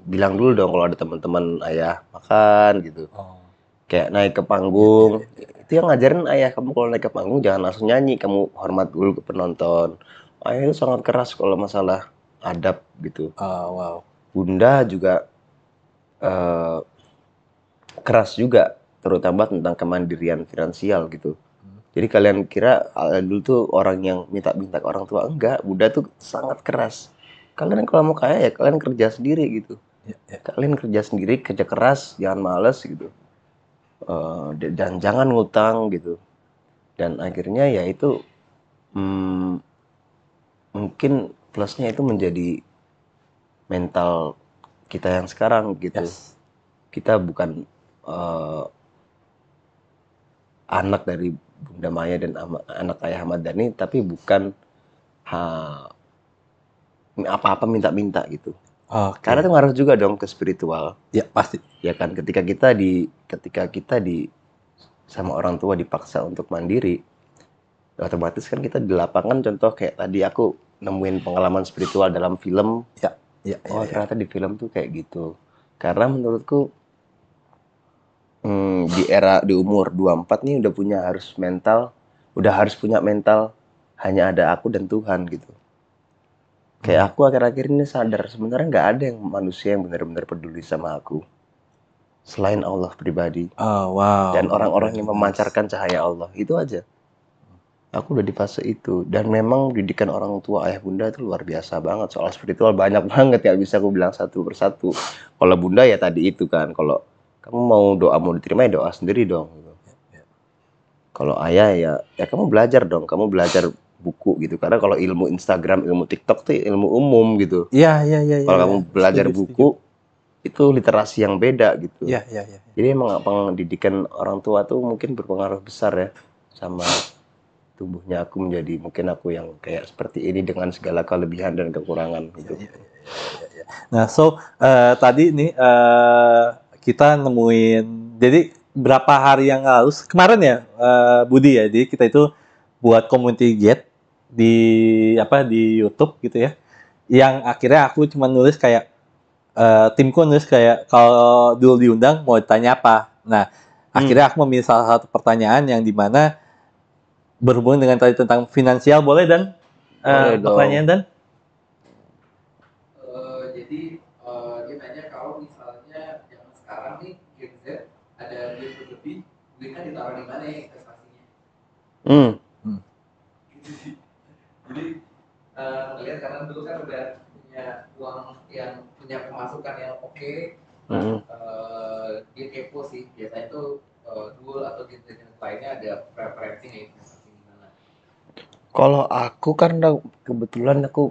bilang dulu dong kalau ada teman-teman ayah makan gitu. Oh. Kayak naik ke Iya, iya, panggung, iya. itu yang ngajarin ayah kamu kalau naik ke panggung jangan langsung nyanyi, kamu hormat dulu ke penonton. Ayah itu sangat keras kalau masalah adab gitu. Oh, wow. Bunda juga eh, keras juga, terutama tentang kemandirian finansial gitu. Jadi kalian kira dulu tuh orang yang minta-minta ke orang tua, enggak, Bunda tuh sangat keras. Kalian kalau mau kaya ya kalian kerja sendiri gitu. Ya, ya. Kalian kerja sendiri, kerja keras, jangan males gitu. Dan jangan ngutang gitu. Dan akhirnya ya itu hmm, mungkin plusnya itu menjadi mental kita yang sekarang gitu. Yes. Kita bukan eh, anak dari Bunda Maya dan anak Ayah Ahmad Dhani, tapi bukan apa-apa minta-minta gitu. Karena Oke. itu ngaruh juga dong ke spiritual, Ya, pasti. ya kan? Ketika kita di sama orang tua dipaksa untuk mandiri, otomatis kan kita di lapangan contoh kayak tadi aku nemuin pengalaman spiritual dalam film. Ya, ya, ya, Oh, ya. ternyata di film tuh kayak gitu. Karena menurutku di era di umur 24 nih udah harus punya mental hanya ada aku dan Tuhan gitu. Kayak aku akhir-akhir ini sadar sebenarnya nggak ada yang manusia yang benar-benar peduli sama aku selain Allah pribadi Oh, wow. dan orang-orang Very yang nice. memancarkan cahaya Allah itu aja. Aku udah di fase itu dan memang didikan orang tua ayah bunda itu luar biasa banget soal spiritual banyak banget ya bisa aku bilang satu persatu. Kalau bunda ya tadi itu kan kalau kamu mau diterima ya doa sendiri dong. Gitu. Kalau ayah ya kamu belajar dong, kamu belajar buku gitu karena kalau ilmu Instagram, ilmu TikTok tuh ilmu umum gitu. Iya, iya, iya, iya, Kalau ya. kamu belajar Setuju, setuju. buku itu literasi yang beda gitu. Iya, iya, iya. Jadi emang pendidikan orang tua tuh mungkin berpengaruh besar ya sama tumbuhnya aku menjadi mungkin aku yang kayak seperti ini dengan segala kelebihan dan kekurangan Iya, gitu. iya, iya, iya, iya. Nah, so tadi nih kita nemuin, jadi berapa hari yang lalu, kemarin ya Budi ya, jadi kita itu buat community gate di di YouTube gitu ya, yang akhirnya aku cuma nulis kayak timku nulis kayak kalau dulu diundang mau ditanya apa. Nah, akhirnya aku memilih salah satu pertanyaan yang dimana berhubungan dengan tadi tentang finansial, boleh dan Boleh dong. pertanyaan dan Jadi dia tanya kalau misalnya zaman sekarang nih Gen Z ada duit berlebih, duitnya ditaruh di mana ya investasinya? Hmm. Gitu sih. Jadi ngelihat karena dulu kan udah punya uang yang punya pemasukan yang oke, dia kepo sih biasanya tuh dual atau jenis lainnya ada preferensi nih investasi di mana? Kalau aku karena kebetulan aku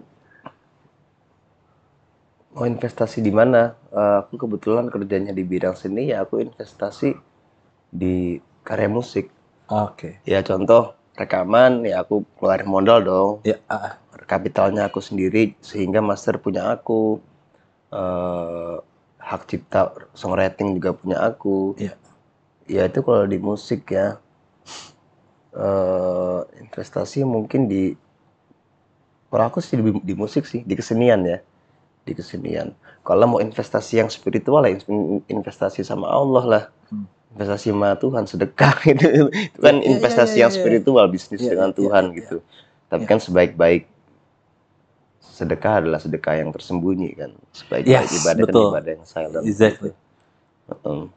Mau investasi di mana? Aku kebetulan kerjanya di bidang seni, ya aku investasi di karya musik. Oke. Ya contoh rekaman, ya aku keluarin modal dong. Ya, Kapitalnya aku sendiri, sehingga master punya aku. Hak cipta songwriting juga punya aku. ya. Ya itu kalau di musik ya. Investasi mungkin kalau aku sih di musik sih, di kesenian ya. Di kesenian. Kalau mau investasi yang spiritual ya investasi sama Allah lah. Investasi sama Tuhan, sedekah itu kan investasi yang spiritual, bisnis dengan Tuhan gitu. Tapi kan sebaik-baik sedekah adalah sedekah yang tersembunyi kan. Sebaik-baik ibadah kan betul. ibadah yang silent Exactly. gitu.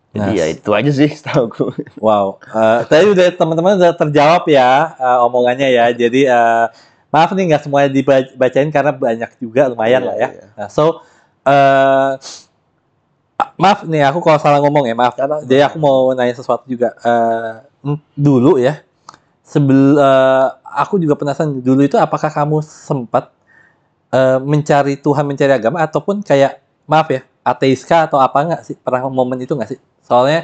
Jadi ya itu aja sih setahu aku. Wow, tadi udah teman-teman udah terjawab ya omongannya ya. Jadi maaf nih nggak semuanya dibacain karena banyak juga lumayan lah ya. Iya. Nah, so maaf nih aku kalau salah ngomong ya maaf. Apa-apa. Jadi aku mau nanya sesuatu juga. Dulu ya, aku juga penasaran dulu itu apakah kamu sempat mencari Tuhan, mencari agama ataupun kayak maaf ya ateis kah atau apa nggak sih, pernah momen itu nggak sih? Soalnya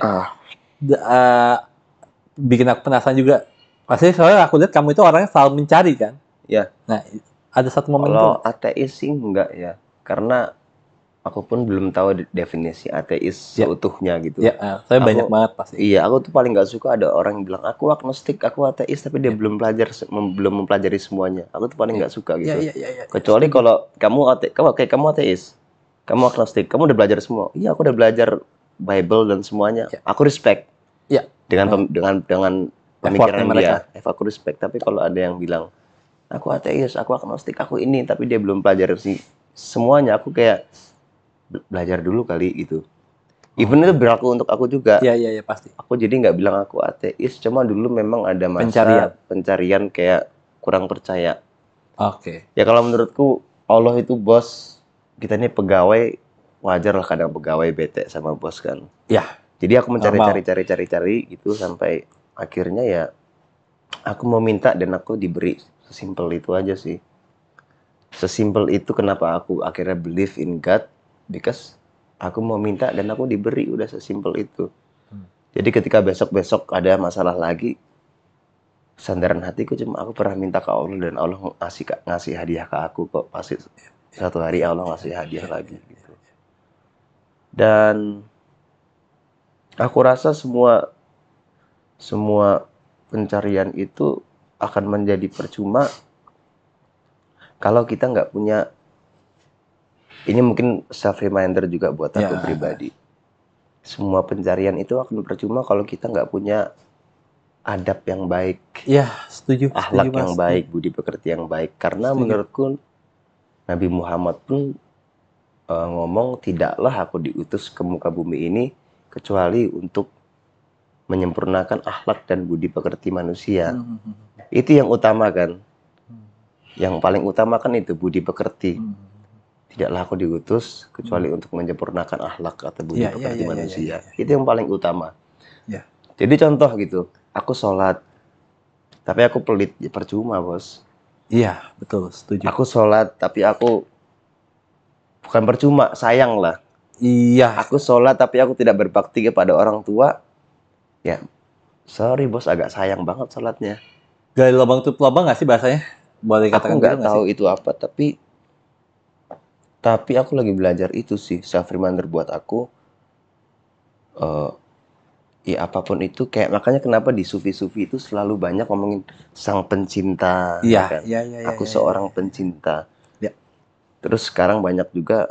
bikin aku penasaran juga. Pasti soalnya aku lihat kamu itu orangnya selalu mencari kan. Ya. Nah, ada satu momen Kalau itu. ateis sih enggak ya. Karena aku pun belum tahu definisi ateis seutuhnya gitu. Ya, saya banyak banget pasti. Iya, aku tuh paling nggak suka ada orang yang bilang aku agnostik, aku ateis, tapi dia belum mempelajari semuanya. Aku tuh paling nggak suka gitu. Kecuali kalau kamu ateis, kamu agnostik, kamu udah belajar semua. Iya, aku udah belajar Bible dan semuanya. Aku respect. Iya. Dengan pemikiran mereka. dia, aku respect. Tapi kalau ada yang bilang aku ateis, aku agnostik, aku ini, tapi dia belum pelajari semuanya, aku kayak belajar dulu kali gitu. Even itu berlaku untuk aku juga. Iya, pasti. Aku jadi nggak bilang aku ateis, cuma dulu memang ada masa pencarian kayak kurang percaya. Oke. Ya kalau menurutku Allah itu bos, kita ini pegawai, wajar lah kadang pegawai bete sama bos kan. Ya. Jadi aku mencari gitu sampai akhirnya ya aku mau minta dan aku diberi. Sesimpel itu aja sih. Sesimpel itu kenapa aku akhirnya believe in God, because aku mau minta dan aku diberi, udah sesimpel itu. Jadi ketika besok-besok ada masalah lagi, sandaran hatiku cuma aku pernah minta ke Allah dan Allah ngasih hadiah ke aku kok. Pasti satu hari Allah ngasih hadiah lagi gitu. Dan aku rasa semua pencarian itu akan menjadi percuma kalau kita nggak punya. Ini mungkin self reminder juga buat aku pribadi. Semua pencarian itu akan percuma kalau kita nggak punya adab yang baik. Iya, setuju. Akhlak yang baik, budi pekerti yang baik. Karena menurutku Nabi Muhammad pun ngomong, tidaklah aku diutus ke muka bumi ini kecuali untuk menyempurnakan akhlak dan budi pekerti manusia. Itu yang utama kan. Yang paling utama kan itu budi pekerti. Tidaklah aku diutus kecuali untuk menyempurnakan akhlak atau budi pekerti manusia. Itu yang paling utama. Jadi contoh gitu, aku sholat, tapi aku pelit, ya percuma bos. Iya, betul, setuju. Aku sholat, tapi aku bukan percuma, sayang lah. Iya. Aku sholat, tapi aku tidak berbakti kepada orang tua. Ya, sorry bos, agak sayang banget sholatnya. Gali lubang tutup lubang nggak sih bahasanya? Boleh Aku katakan nggak tahu itu apa, tapi aku lagi belajar itu sih, self reminder buat aku. Ya apapun itu, kayak makanya kenapa di sufi-sufi itu selalu banyak ngomongin sang pencinta. Iya. Aku seorang pencinta. Terus sekarang banyak juga,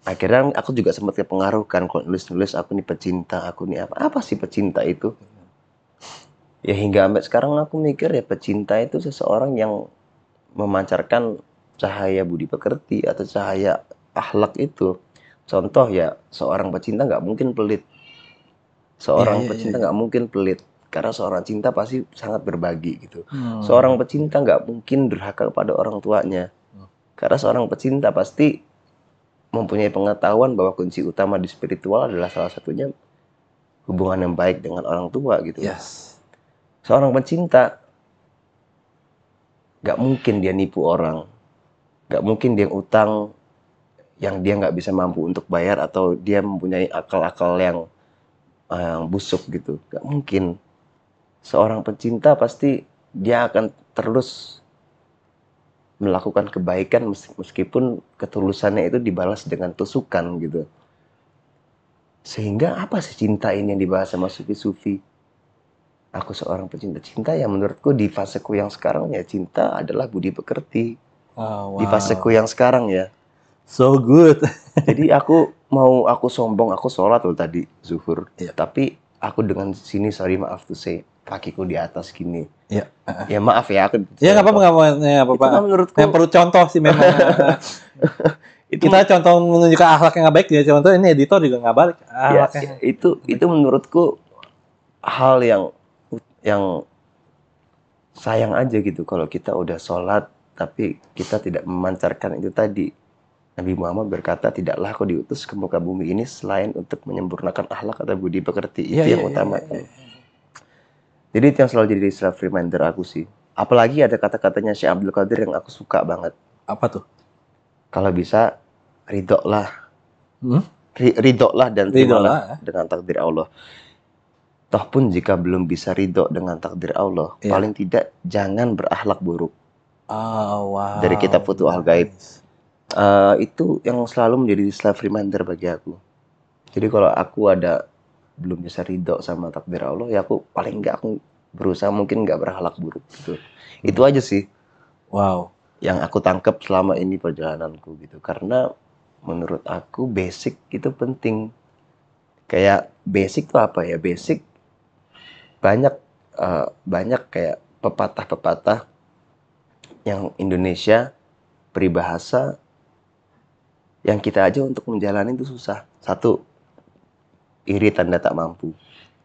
akhirnya aku juga sempat kepengaruh kan, kalau nulis-nulis aku nih pecinta, aku nih apa sih pecinta itu? Ya hingga sampai sekarang aku mikir ya pecinta itu seseorang yang memancarkan cahaya budi pekerti atau cahaya akhlak itu. Contoh ya, seorang pecinta nggak mungkin pelit. Seorang pecinta nggak mungkin pelit. Karena seorang cinta pasti sangat berbagi gitu. Seorang pecinta nggak mungkin durhaka kepada orang tuanya. Karena seorang pecinta pasti mempunyai pengetahuan bahwa kunci utama di spiritual adalah salah satunya hubungan yang baik dengan orang tua gitu. Seorang pecinta nggak mungkin dia nipu orang, nggak mungkin dia utang yang dia nggak bisa mampu untuk bayar atau dia mempunyai akal-akal yang busuk gitu. Nggak mungkin. Seorang pecinta pasti dia akan terus melakukan kebaikan meskipun ketulusannya itu dibalas dengan tusukan gitu. Sehingga apa sih cinta ini yang dibahas sama sufi-sufi? Aku seorang pecinta cinta, ya menurutku di faseku yang sekarang ya cinta adalah budi pekerti. Oh, Di wow. faseku yang sekarang ya. So good. Jadi aku sombong, aku sholat loh tadi zuhur. Iya. Tapi aku dengan sini, sorry maaf to say, kakiku di atas gini. Iya. Ya maaf ya aku. Ya nggak apa-apa, nggak apa-apa. Itu kan menurutku Yang perlu contoh sih memang. itu Kita contoh menunjukkan akhlak yang nggak baik, ya contoh ini editor juga nggak balik ya, akhlaknya. itu menurutku hal yang sayang aja gitu kalau kita udah sholat tapi kita tidak memancarkan itu tadi. Nabi Muhammad berkata, tidaklah aku diutus ke muka bumi ini selain untuk menyempurnakan akhlak atau budi pekerti. Itu yang utama. Jadi itu yang selalu jadi self reminder aku sih. Apalagi ada kata-katanya Syekh Abdul Qadir yang aku suka banget. Apa tuh? Kalau bisa ridholah. Hmm? Ridholah dan Ridholah. terimalah dengan takdir Allah. Toh pun jika belum bisa ridho dengan takdir Allah, Iya. paling tidak jangan berakhlak buruk. Oh, wow. Dari kitab Futuhul Ghaib. Itu yang selalu menjadi self reminder bagi aku. Jadi kalau aku belum bisa ridho sama takdir Allah, ya aku paling nggak aku berusaha mungkin nggak berakhlak buruk gitu. Itu aja sih Wow. yang aku tangkap selama ini perjalananku gitu. Karena menurut aku basic itu penting. Kayak basic tuh apa ya? Basic banyak kayak pepatah-pepatah yang Indonesia peribahasa yang kita aja untuk menjalani itu susah. Satu, iri tanda tak mampu.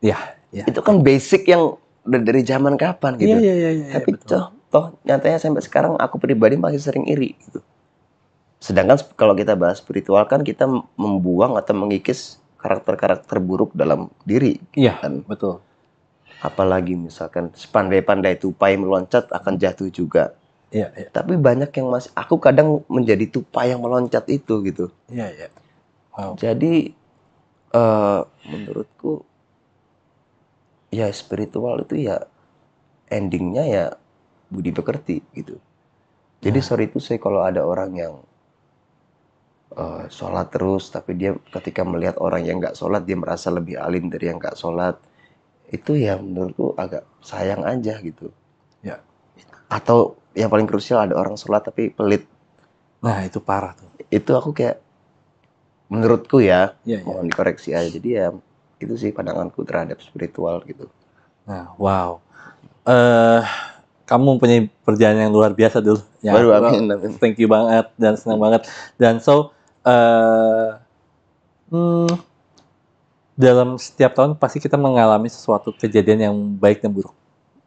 Ya. Itu kan basic yang dari zaman kapan gitu. Iya. Tapi Betul. toh nyatanya sampai sekarang aku pribadi masih sering iri gitu. Sedangkan kalau kita bahas spiritual kan kita membuang atau mengikis karakter-karakter buruk dalam diri. Iya, Kan? betul. Apalagi misalkan sepandai-pandai tupai meloncat akan jatuh juga. Iya. Tapi banyak yang masih, aku kadang menjadi tupai yang meloncat itu gitu. Iya. Wow. Jadi menurutku ya spiritual itu ya endingnya ya budi pekerti gitu. Jadi sorry itu saya kalau ada orang yang sholat terus tapi dia ketika melihat orang yang nggak sholat dia merasa lebih alim dari yang nggak sholat, itu ya menurutku agak sayang aja gitu. Ya. Atau yang paling krusial ada orang sholat tapi pelit. Nah itu parah tuh. Itu aku kayak menurutku ya, Iya. mohon dikoreksi aja. Jadi ya itu sih pandanganku terhadap spiritual gitu. Nah, wow. Kamu punya perjalanan yang luar biasa dulu. Ya, Baru amin. Thank you banget dan senang banget. Dan dalam setiap tahun pasti kita mengalami sesuatu kejadian yang baik dan buruk.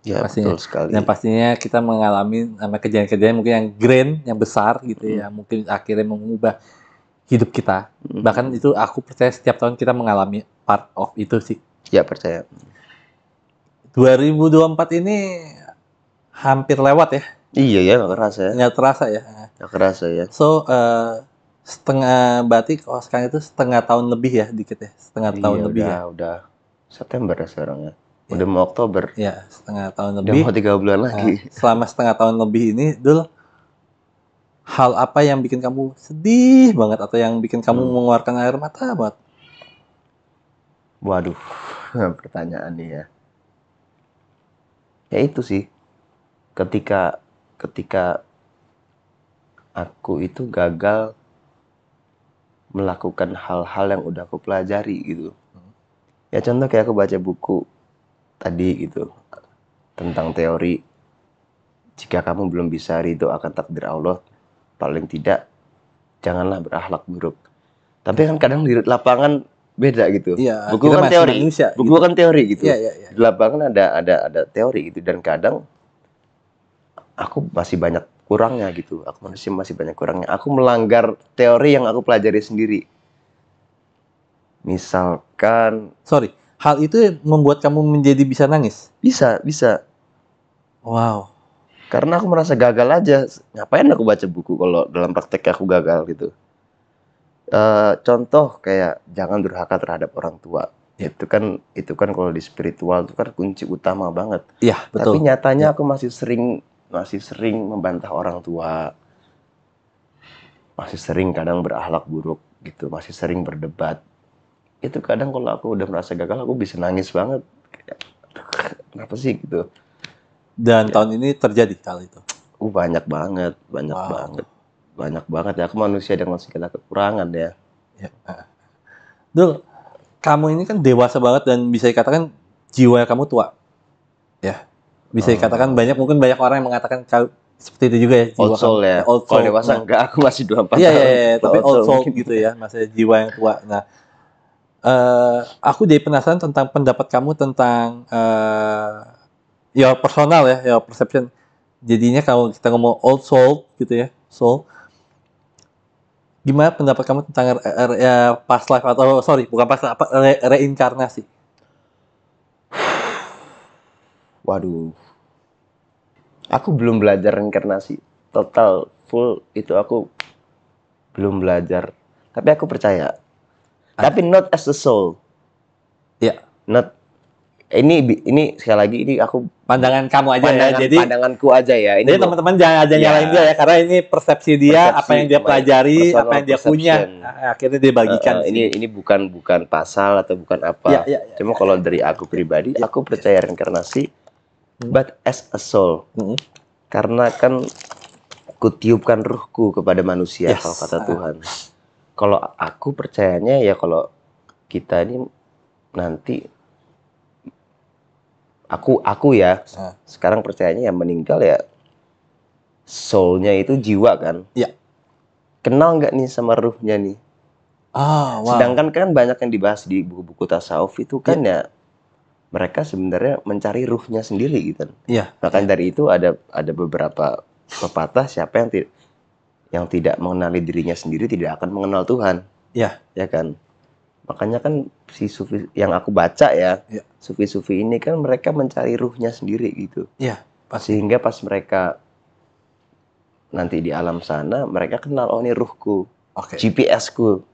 Ya pastinya. betul sekali. Dan pastinya kita mengalami kejadian-kejadian mungkin yang grand, yang besar gitu ya. Mungkin akhirnya mengubah hidup kita. Bahkan itu aku percaya setiap tahun kita mengalami part of itu sih. Ya percaya. 2024 ini hampir lewat ya. Iya ya, nggak kerasa ya. Nggak terasa ya. Nggak kerasa ya. So, berarti kalau sekarang itu setengah tahun lebih ya dikit ya. Setengah tahun lebih ya. Udah September ya sekarang ya. Udah mau Oktober. Ya, setengah tahun Udah lebih. mau 3 bulan lagi. Selama setengah tahun lebih ini, Dul, hal apa yang bikin kamu sedih banget atau yang bikin kamu mengeluarkan air mata banget? Waduh, pertanyaan nih ya. Ya itu sih. Ketika aku itu gagal melakukan hal-hal yang udah aku pelajari gitu. Ya contoh kayak aku baca buku tadi gitu tentang teori jika kamu belum bisa ridho akan takdir Allah, paling tidak janganlah berakhlak buruk. Tapi kan kadang di lapangan beda gitu. Iya, buku kita kan masih teori, manusia, buku gitu. kan teori gitu. Iya. Di lapangan ada teori gitu dan kadang aku masih banyak kurangnya gitu. Aku masih banyak kurangnya. Aku melanggar teori yang aku pelajari sendiri. Misalkan, Sorry, hal itu membuat kamu menjadi bisa nangis? bisa. Wow. Karena aku merasa gagal aja. Ngapain aku baca buku kalau dalam praktek aku gagal gitu. Contoh kayak jangan durhaka terhadap orang tua. Ya. Itu kan kalau di spiritual itu kan kunci utama banget. Iya, Tapi betul. nyatanya Ya. aku masih sering membantah orang tua, masih sering kadang berakhlak buruk gitu, masih sering berdebat. Itu kadang kalau aku udah merasa gagal, aku bisa nangis banget. Kayak, kenapa sih gitu? Dan Ya. tahun ini terjadi hal itu. Banyak banget, Wow. banyak banget ya. Aku manusia dengan segala kekurangan ya. Ya. Dul, kamu ini kan dewasa banget dan bisa dikatakan jiwa kamu tua. Ya. Bisa dikatakan mungkin banyak orang yang mengatakan seperti itu juga ya, jiwa Old soul kamu. ya. Old Kalau soul. dewasa Nah, enggak, aku masih 24 iya, tahun. tapi old soul mungkin. gitu ya, maksudnya jiwa yang tua. Nah, aku jadi penasaran tentang pendapat kamu tentang your personal ya, your perception. Jadinya kalau kita ngomong old soul gitu ya, soul. Gimana pendapat kamu tentang past life atau sorry bukan past life, reinkarnasi? Waduh. Aku belum belajar reinkarnasi. Total full itu aku belum belajar. Tapi aku percaya. Tapi not as a soul. Ya. Not ini sekali lagi ini aku Pandangan kamu aja ya. Jadi pandanganku aja ya. Ini jadi teman-teman jangan aja Ya. nyalain dia ya, karena ini persepsi dia, apa yang dia pelajari, personal apa yang dia punya, perception. akhirnya dia bagikan di sini. Ini bukan pasal atau bukan apa. Ya. Cuma kalau dari aku pribadi, aku percaya reinkarnasi, but as a soul. Karena kan kutiupkan ruhku kepada manusia, Yes. kalau kata Tuhan. Kalau aku percayanya ya kalau kita ini nanti aku ya sekarang percayanya yang meninggal ya soulnya itu jiwa kan. Iya. Kenal nggak nih sama ruhnya nih? Wow. Sedangkan kan banyak yang dibahas di buku-buku tasawuf itu kan ya mereka sebenarnya mencari ruhnya sendiri gitu. Iya. Bahkan dari itu ada beberapa pepatah siapa yang tidak mengenali dirinya sendiri tidak akan mengenal Tuhan. Iya. Ya kan? Makanya kan si sufi yang aku baca ya, sufi-sufi ini kan mereka mencari ruhnya sendiri gitu. Iya. Sehingga pas mereka nanti di alam sana, mereka kenal, oh ini ruhku, GPS-ku,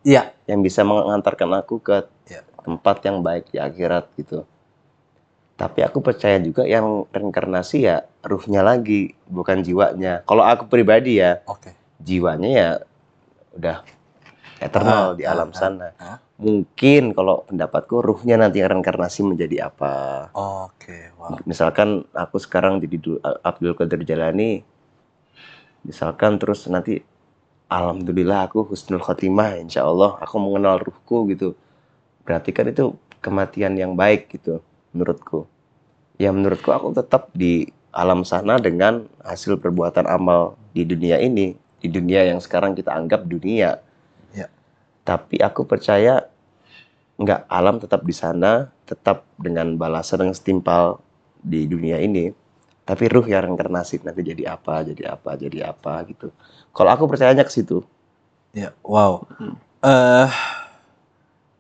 yang bisa mengantarkan aku ke tempat yang baik di akhirat gitu. Tapi aku percaya juga yang reinkarnasi ya ruhnya lagi, bukan jiwanya. Kalau aku pribadi ya, jiwanya ya udah eternal di alam sana. Mungkin kalau pendapatku ruhnya nanti reinkarnasi menjadi apa? Wow. Misalkan aku sekarang jadi Abdul Qadir Jalani, misalkan terus nanti alhamdulillah aku husnul khotimah, insya Allah aku mengenal ruhku gitu. Berarti kan itu kematian yang baik gitu menurutku. Ya menurutku aku tetap di alam sana dengan hasil perbuatan amal di dunia ini, di dunia yang sekarang kita anggap dunia. Tapi aku percaya enggak, alam tetap di sana, tetap dengan balasan yang setimpal di dunia ini. Tapi ruh yang reinkarnasi nanti jadi apa gitu. Kalau aku percayanya ke situ. Ya, wow.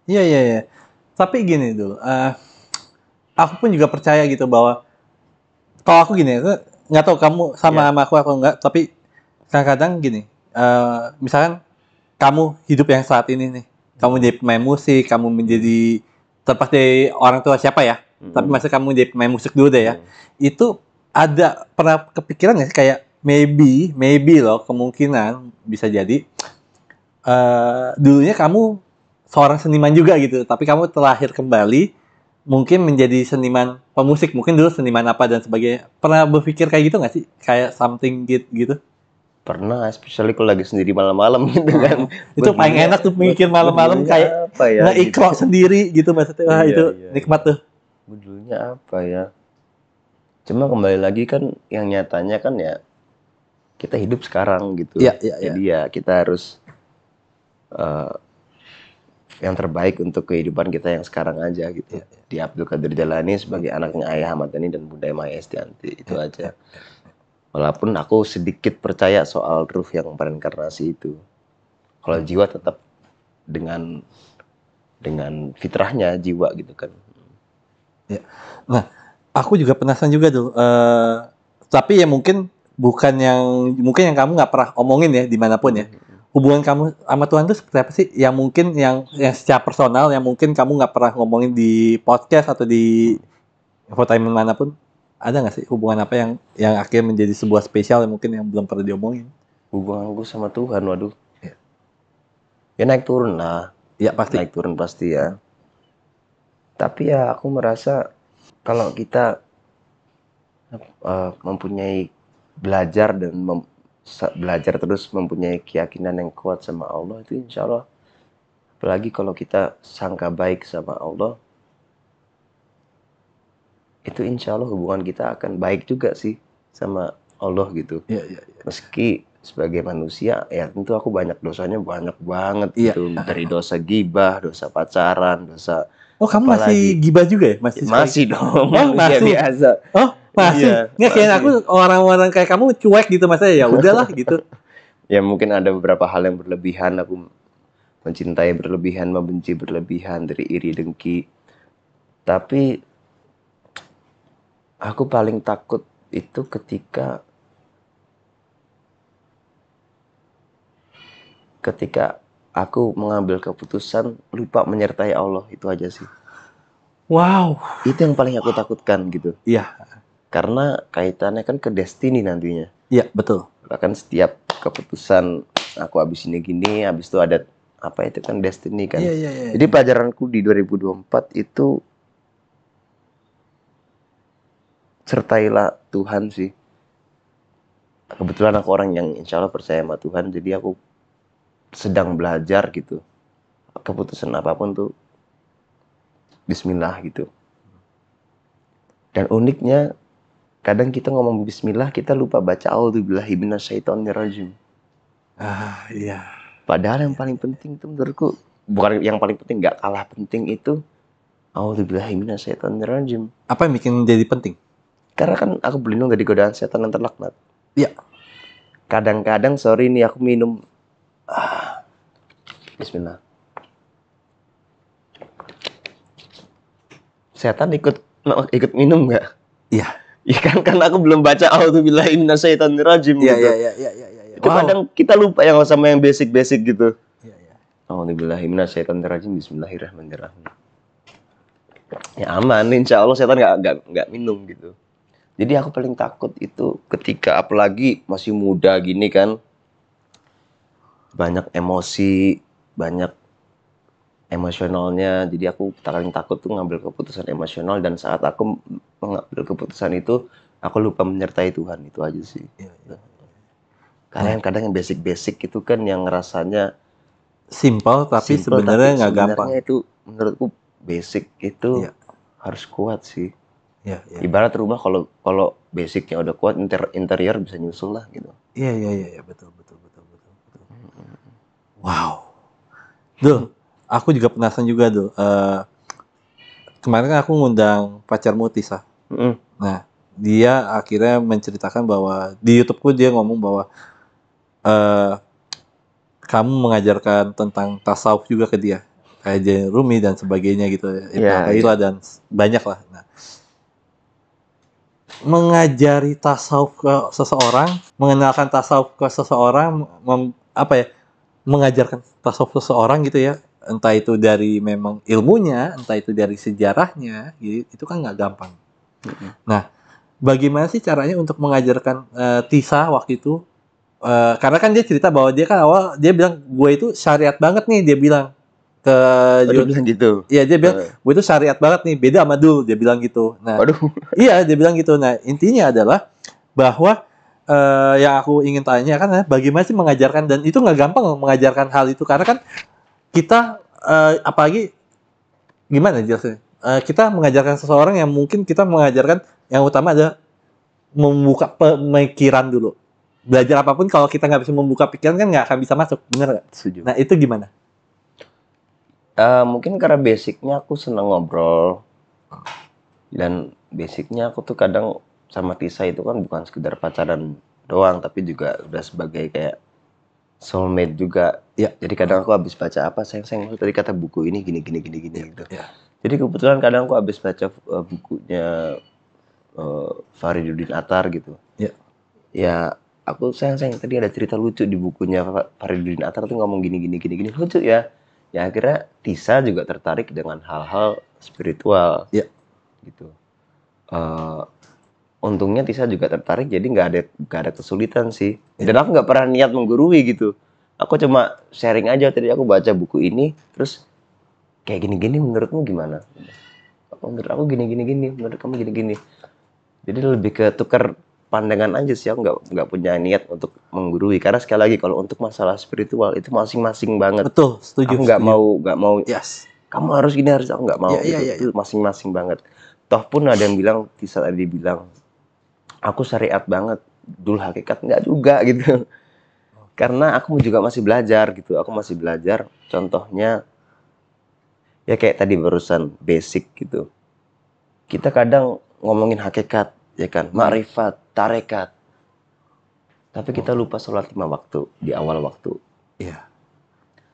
Iya. Tapi gini dulu, aku pun juga percaya gitu bahwa kalau aku gini, nggak tahu kamu sama aku atau enggak, tapi kadang-kadang gini, misalkan kamu hidup yang saat ini nih, kamu jadi pemain musik, kamu menjadi terlepas dari orang tua siapa ya, tapi masa kamu jadi pemain musik dulu deh ya, itu ada pernah kepikiran nggak sih kayak maybe loh kemungkinan bisa jadi dulunya kamu seorang seniman juga gitu, tapi kamu terlahir kembali mungkin menjadi seniman pemusik, mungkin dulu seniman apa dan sebagainya. Pernah berpikir kayak gitu nggak sih, kayak something gitu? Pernah, especially kalau lagi sendiri malam-malam gitu kan. Itu paling enak tuh mikir malam-malam kayak nge-ikro sendiri gitu maksudnya. Wah, itu nikmat tuh. Judulnya apa ya? Cuma kembali lagi kan yang nyatanya kan ya kita hidup sekarang gitu. Jadi ya kita harus yang terbaik untuk kehidupan kita yang sekarang aja gitu. Di Abdul Qadir Jalani sebagai anaknya Ayah Ahmad Dhani dan Bunda Maya Estianti, itu aja. Walaupun aku sedikit percaya soal ruh yang reinkarnasi itu. Kalau jiwa tetap dengan fitrahnya jiwa gitu kan. Nah, aku juga penasaran juga tuh. Tapi ya mungkin yang kamu nggak pernah omongin ya dimanapun ya. hubungan kamu sama Tuhan itu seperti apa sih? Yang mungkin yang secara personal, yang mungkin kamu nggak pernah ngomongin di podcast atau di infotainment manapun, ada nggak sih hubungan apa yang akhirnya menjadi sebuah spesial yang mungkin yang belum pernah diomongin? Hubunganku sama Tuhan, waduh. Ya. Ya naik turun lah. Ya pasti. Naik turun pasti ya. Tapi ya aku merasa kalau kita mempunyai belajar dan belajar terus mempunyai keyakinan yang kuat sama Allah, itu insya Allah, apalagi kalau kita sangka baik sama Allah, itu insya Allah hubungan kita akan baik juga sih sama Allah gitu. Ya. Meski sebagai manusia ya tentu aku banyak dosanya, banyak banget Iya. gitu, dari dosa gibah, dosa pacaran, dosa. Oh, kamu masih gibah juga ya? Masih dong. Oh, masih. Biasa. Oh, masih. Iya, Nggak kayak aku orang-orang kayak kamu cuek gitu, maksudnya ya udahlah gitu. Ya mungkin ada beberapa hal yang berlebihan, aku mencintai berlebihan, membenci berlebihan, dari iri dengki. Tapi aku paling takut itu ketika aku mengambil keputusan lupa menyertai Allah, itu aja sih. Wow. Itu yang paling aku takutkan gitu. Iya. Karena kaitannya kan ke destiny nantinya. Iya, betul. Bahkan setiap keputusan aku habis ini gini, habis itu ada apa, itu kan destiny kan. Iya. Jadi pelajaranku di 2024 itu sertailah Tuhan sih. Kebetulan aku orang yang insya Allah percaya sama Tuhan, jadi aku sedang belajar gitu. Keputusan apapun tuh Bismillah gitu. Dan uniknya kadang kita ngomong Bismillah, kita lupa baca A'udzubillahi minasyaitonirrajim. Iya. Padahal yang paling penting itu menurutku, bukan yang paling penting, nggak kalah penting itu A'udzubillahi minasyaitonirrajim. Apa yang bikin jadi penting? Karena kan aku berlindung dari godaan setan yang terlaknat. Iya. Kadang-kadang sorry nih aku minum. Bismillah. Setan ikut minum nggak? Iya. Ya kan aku belum baca A'udzubillahi minasyaitonirrajim gitu. Iya. Itu kadang kita lupa yang sama yang basic-basic gitu. Iya. A'udzubillahi minasyaitonirrajim, bismillahirrahmanirrahim. Ya aman, insya Allah setan nggak minum gitu. Jadi aku paling takut itu ketika apalagi masih muda gini kan, banyak emosi, banyak emosionalnya. Jadi aku paling takut tuh ngambil keputusan emosional, dan saat aku mengambil keputusan itu aku lupa menyertai Tuhan, itu aja sih. Iya. Karena kadang yang basic itu kan yang rasanya Simpel tapi sebenarnya nggak gampang. Sebenarnya itu menurutku basic itu harus kuat sih. Iya. Ibarat rumah, kalau basicnya udah kuat, interior bisa nyusul lah gitu. Iya, betul. Wow. Dul, aku juga penasaran juga, Dul. Kemarin kan aku ngundang pacarmu Tisa. Nah, dia akhirnya menceritakan bahwa di YouTube-ku dia ngomong bahwa kamu mengajarkan tentang tasawuf juga ke dia, kayak Rumi dan sebagainya gitu, Ibnu Athaillah dan banyak lah. Nah, mengajari tasawuf ke seseorang, mengenalkan tasawuf ke seseorang, mengajarkan tasawuf seseorang gitu ya, entah itu dari memang ilmunya, entah itu dari sejarahnya, itu kan nggak gampang. Nah, bagaimana sih caranya untuk mengajarkan Tisa waktu itu? Karena kan dia cerita bahwa dia kan awal dia bilang gue itu syariat banget nih, dia bilang ke dia bilang gitu. Iya, dia bilang gue itu syariat banget nih, beda sama Dul, dia bilang gitu. Nah, iya dia bilang gitu. Nah, intinya adalah bahwa yang aku ingin tanya kan bagaimana sih mengajarkan, dan itu nggak gampang mengajarkan hal itu, karena kan kita apalagi gimana jelasnya, kita mengajarkan seseorang yang mungkin kita mengajarkan yang utama adalah membuka pemikiran dulu. Belajar apapun kalau kita nggak bisa membuka pikiran kan nggak akan bisa masuk, bener nggak? Setuju. Nah itu gimana? Mungkin karena basicnya aku senang ngobrol, dan basicnya aku tuh kadang sama Tisa itu kan bukan sekedar pacaran doang, tapi juga udah sebagai kayak soulmate juga. Ya. Jadi kadang aku habis baca apa, sayang tadi kata buku ini gini gitu. Ya. Jadi kebetulan kadang aku habis baca bukunya Fariduddin Attar gitu. Ya. Ya aku sayang tadi ada cerita lucu di bukunya Faridudin Attar tuh ngomong gini lucu ya. Ya akhirnya Tisa juga tertarik dengan hal-hal spiritual. Iya. Gitu. Untungnya Tisa juga tertarik, jadi nggak ada kesulitan sih. Dan aku nggak pernah niat menggurui gitu. Aku cuma sharing aja, tadi aku baca buku ini, terus kayak gini-gini menurutmu gimana? Menurut aku gini-gini, menurut kamu gini-gini. Jadi lebih ke tukar pandangan aja sih, aku nggak punya niat untuk menggurui. Karena sekali lagi kalau untuk masalah spiritual itu masing-masing banget. Betul, setuju. Aku nggak mau. Yes. Kamu harus gini, harus, aku nggak mau. Iya, Itu masing-masing banget. Toh pun ada yang bilang, Tisa tadi bilang, aku syariat banget, dul hakikat nggak juga gitu. Karena aku juga masih belajar gitu. Aku masih belajar. Contohnya ya kayak tadi barusan basic gitu. Kita kadang ngomongin hakikat, ya kan, makrifat, tarekat. Tapi kita lupa sholat 5 waktu di awal waktu. Iya.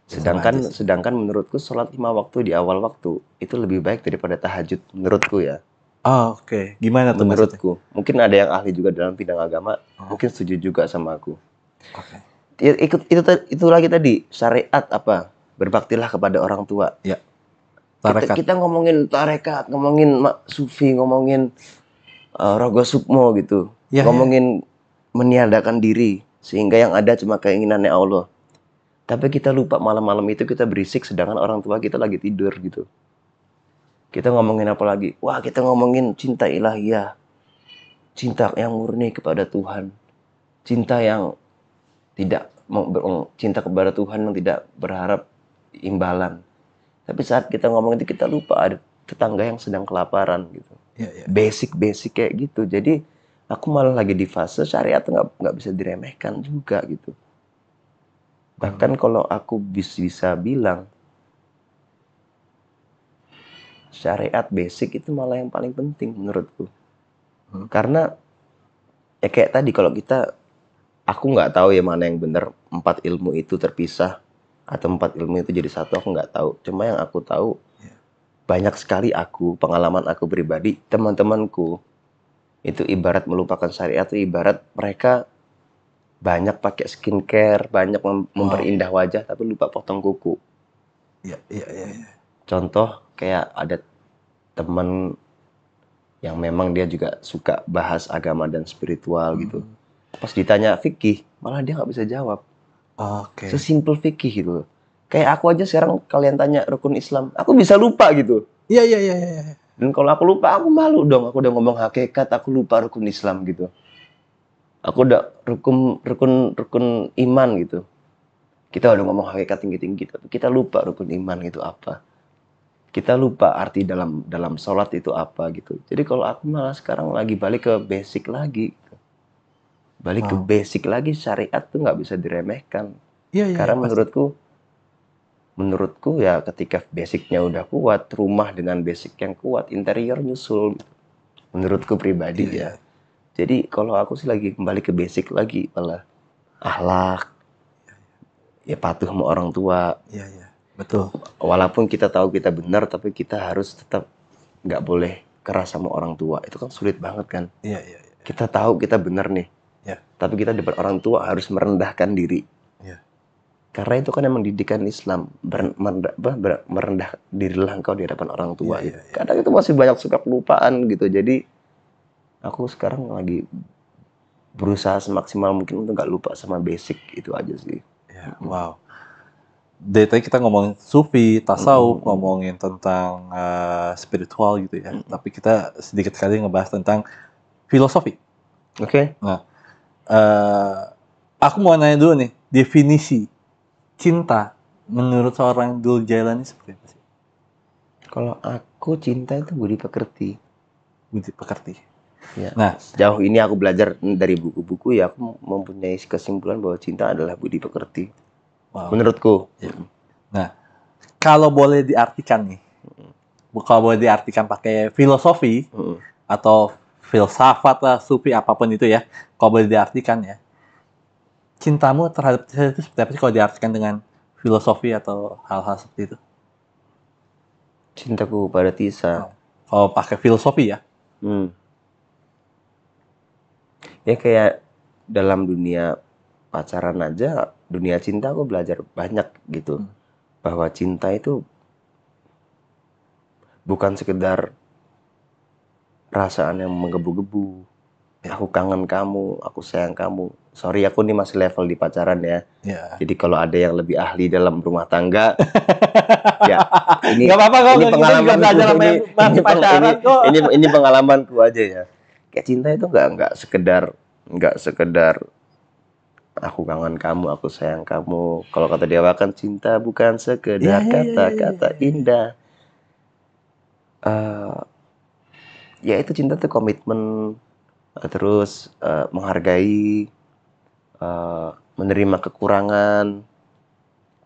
Sedangkan menurutku sholat 5 waktu di awal waktu itu lebih baik daripada tahajud menurutku ya. Oh, oke. Gimana tuh Menurutku. Mungkin ada yang ahli juga dalam bidang agama, mungkin setuju juga sama aku. Oke. Itu lagi tadi syariat apa? Berbaktilah kepada orang tua. Ya. Tarekat. Kita ngomongin tarekat, ngomongin sufi, ngomongin rogo sukmo gitu. Ya, ngomongin meniadakan diri sehingga yang ada cuma keinginannya Allah. Tapi kita lupa malam-malam itu kita berisik sedangkan orang tua kita lagi tidur gitu. Kita ngomongin apa lagi? Wah, kita ngomongin cinta ilahiyah. Cinta yang murni kepada Tuhan. Cinta yang tidak cinta kepada Tuhan yang tidak berharap imbalan. Tapi saat kita ngomong itu kita lupa ada tetangga yang sedang kelaparan gitu. Ya. Basic kayak gitu. Jadi aku malah lagi di fase syariat nggak bisa diremehkan juga gitu. Bahkan kalau aku bisa bilang syariat basic itu malah yang paling penting menurutku. Karena ya kayak tadi kalau aku nggak tahu ya mana yang benar, 4 ilmu itu terpisah atau 4 ilmu itu jadi satu, aku nggak tahu. Cuma yang aku tahu banyak sekali pengalaman aku pribadi, teman-temanku itu ibarat melupakan syariat, itu ibarat mereka banyak pakai skincare, banyak memperindah wajah tapi lupa potong kuku. Iya. Contoh kayak ada teman yang memang dia juga suka bahas agama dan spiritual gitu. Pas ditanya fikih, malah dia nggak bisa jawab. Oke. Sesimpel fikih gitu. Kayak aku aja sekarang kalian tanya rukun Islam, aku bisa lupa gitu. Iya. Dan kalau aku lupa, aku malu dong. Aku udah ngomong hakikat, aku lupa rukun Islam gitu. Aku udah rukun iman gitu. Kita udah ngomong hakikat tinggi-tinggi, tapi kita lupa rukun iman itu apa. Kita lupa arti dalam sholat itu apa gitu. Jadi kalau aku malah sekarang lagi balik ke basic lagi. Balik ke basic lagi, syariat tuh nggak bisa diremehkan. Iya. Karena menurutku ya ketika basicnya udah kuat, rumah dengan basic yang kuat, interior nyusul. Menurutku pribadi ya. Jadi kalau aku sih lagi kembali ke basic lagi, malah akhlak, ya patuh sama orang tua. Iya. Betul. Walaupun kita tahu kita benar, tapi kita harus tetap nggak boleh keras sama orang tua. Itu kan sulit banget kan. Iya. Kita tahu kita benar nih. Ya. Tapi kita depan orang tua harus merendahkan diri. Ya. Karena itu kan emang didikan Islam, merendah dirilah engkau di hadapan orang tua. Ya. Kadang itu masih banyak suka kelupaan gitu. Jadi aku sekarang lagi berusaha semaksimal mungkin untuk nggak lupa sama basic itu aja sih. Ya. Wow. Dari tadi kita ngomongin sufi, tasawuf, ngomongin tentang spiritual gitu ya. Tapi kita sedikit kali ngebahas tentang filosofi. Oke. Nah, aku mau nanya dulu nih, definisi cinta menurut seorang Dul Jailani seperti apa sih? Kalau aku cinta itu budi pekerti. Budi pekerti. Ya. Nah, sejauh ini aku belajar dari buku-buku ya, aku mempunyai kesimpulan bahwa cinta adalah budi pekerti. wow. Menurutku. Ya. Nah, kalau boleh diartikan nih, kalau boleh diartikan pakai filosofi atau filsafat lah, sufi apapun itu ya, kalau boleh diartikan ya, cintamu terhadap Tisa itu seperti apa sih kalau diartikan dengan filosofi atau hal-hal seperti itu? Cintaku pada Tisa. Kalau pakai filosofi ya? Ya kayak dalam dunia pacaran aja, dunia cinta aku belajar banyak gitu. Bahwa cinta itu bukan sekedar perasaan yang menggebu-gebu. Aku kangen kamu, aku sayang kamu. Sorry, aku nih masih level di pacaran ya. Ya. Jadi kalau ada yang lebih ahli dalam rumah tangga, ya ini Nggak apa-apa kok, ini kita juga pengalamanku, belajar sama yang masih pacaran kok. ini pengalamanku aja ya. Kayak cinta itu nggak sekedar aku kangen kamu, aku sayang kamu. Kalau kata Dewa kan cinta bukan sekedar Iya. kata-kata indah. Ya itu cinta tuh komitmen, terus menghargai, menerima kekurangan.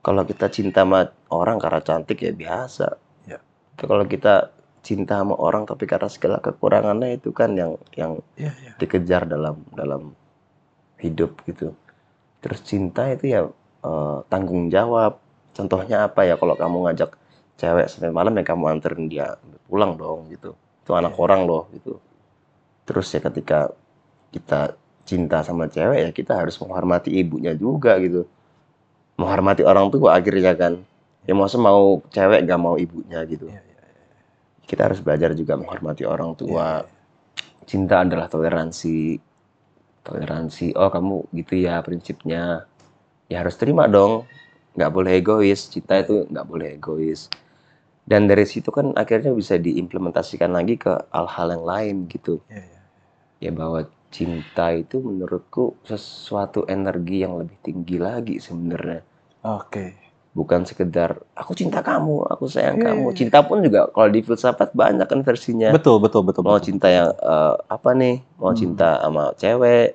Kalau kita cinta sama orang karena cantik ya biasa. Ya. Tapi kalau kita cinta sama orang tapi karena segala kekurangannya, itu kan yang Iya. dikejar dalam hidup gitu. Terus cinta itu ya tanggung jawab. Contohnya apa ya, kalau kamu ngajak cewek sampai malam ya kamu anterin dia pulang dong gitu. Itu anak orang loh gitu. Terus ya ketika kita cinta sama cewek ya kita harus menghormati ibunya juga gitu. Menghormati orang tua akhirnya kan. Ya masa mau cewek gak mau ibunya gitu. Kita harus belajar juga menghormati orang tua. Cinta adalah toleransi. Oh kamu gitu ya prinsipnya. Ya harus terima dong. Nggak boleh egois. Cinta itu nggak boleh egois. Dan dari situ kan akhirnya bisa diimplementasikan lagi ke hal-hal yang lain gitu. Ya bahwa cinta itu menurutku sesuatu energi yang lebih tinggi lagi sebenarnya. Oke. Bukan sekedar aku cinta kamu, aku sayang kamu. Cinta pun juga kalau di filsafat banyak kan versinya. Betul. Mau cinta yang apa nih? Mau cinta sama cewek,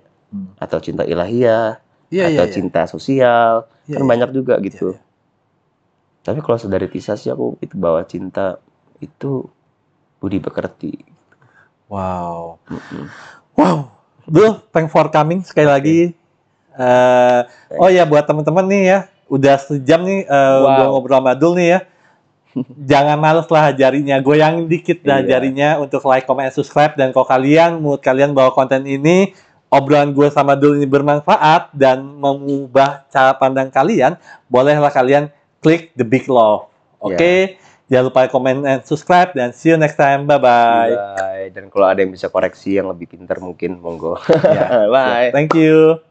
atau cinta ilahiyah, atau cinta sosial, kan banyak juga gitu. Tapi kalau dari Tisa sih aku itu bahwa cinta itu budi pekerti. Wow. Dul, thanks for coming sekali lagi. Oh ya, buat teman-teman nih ya, udah sejam nih gue ngobrol sama Dul nih ya. Jangan males lah jarinya, goyangin dikit dah jarinya untuk like, comment, and subscribe. Dan kalau menurut kalian bahwa konten ini, obrolan gue sama Dul ini bermanfaat dan mengubah cara pandang kalian, bolehlah kalian klik the big love. Oke? Jangan lupa comment and subscribe, dan see you next time. Bye-bye. Dan kalau ada yang bisa koreksi yang lebih pintar mungkin, monggo. Bye. Thank you.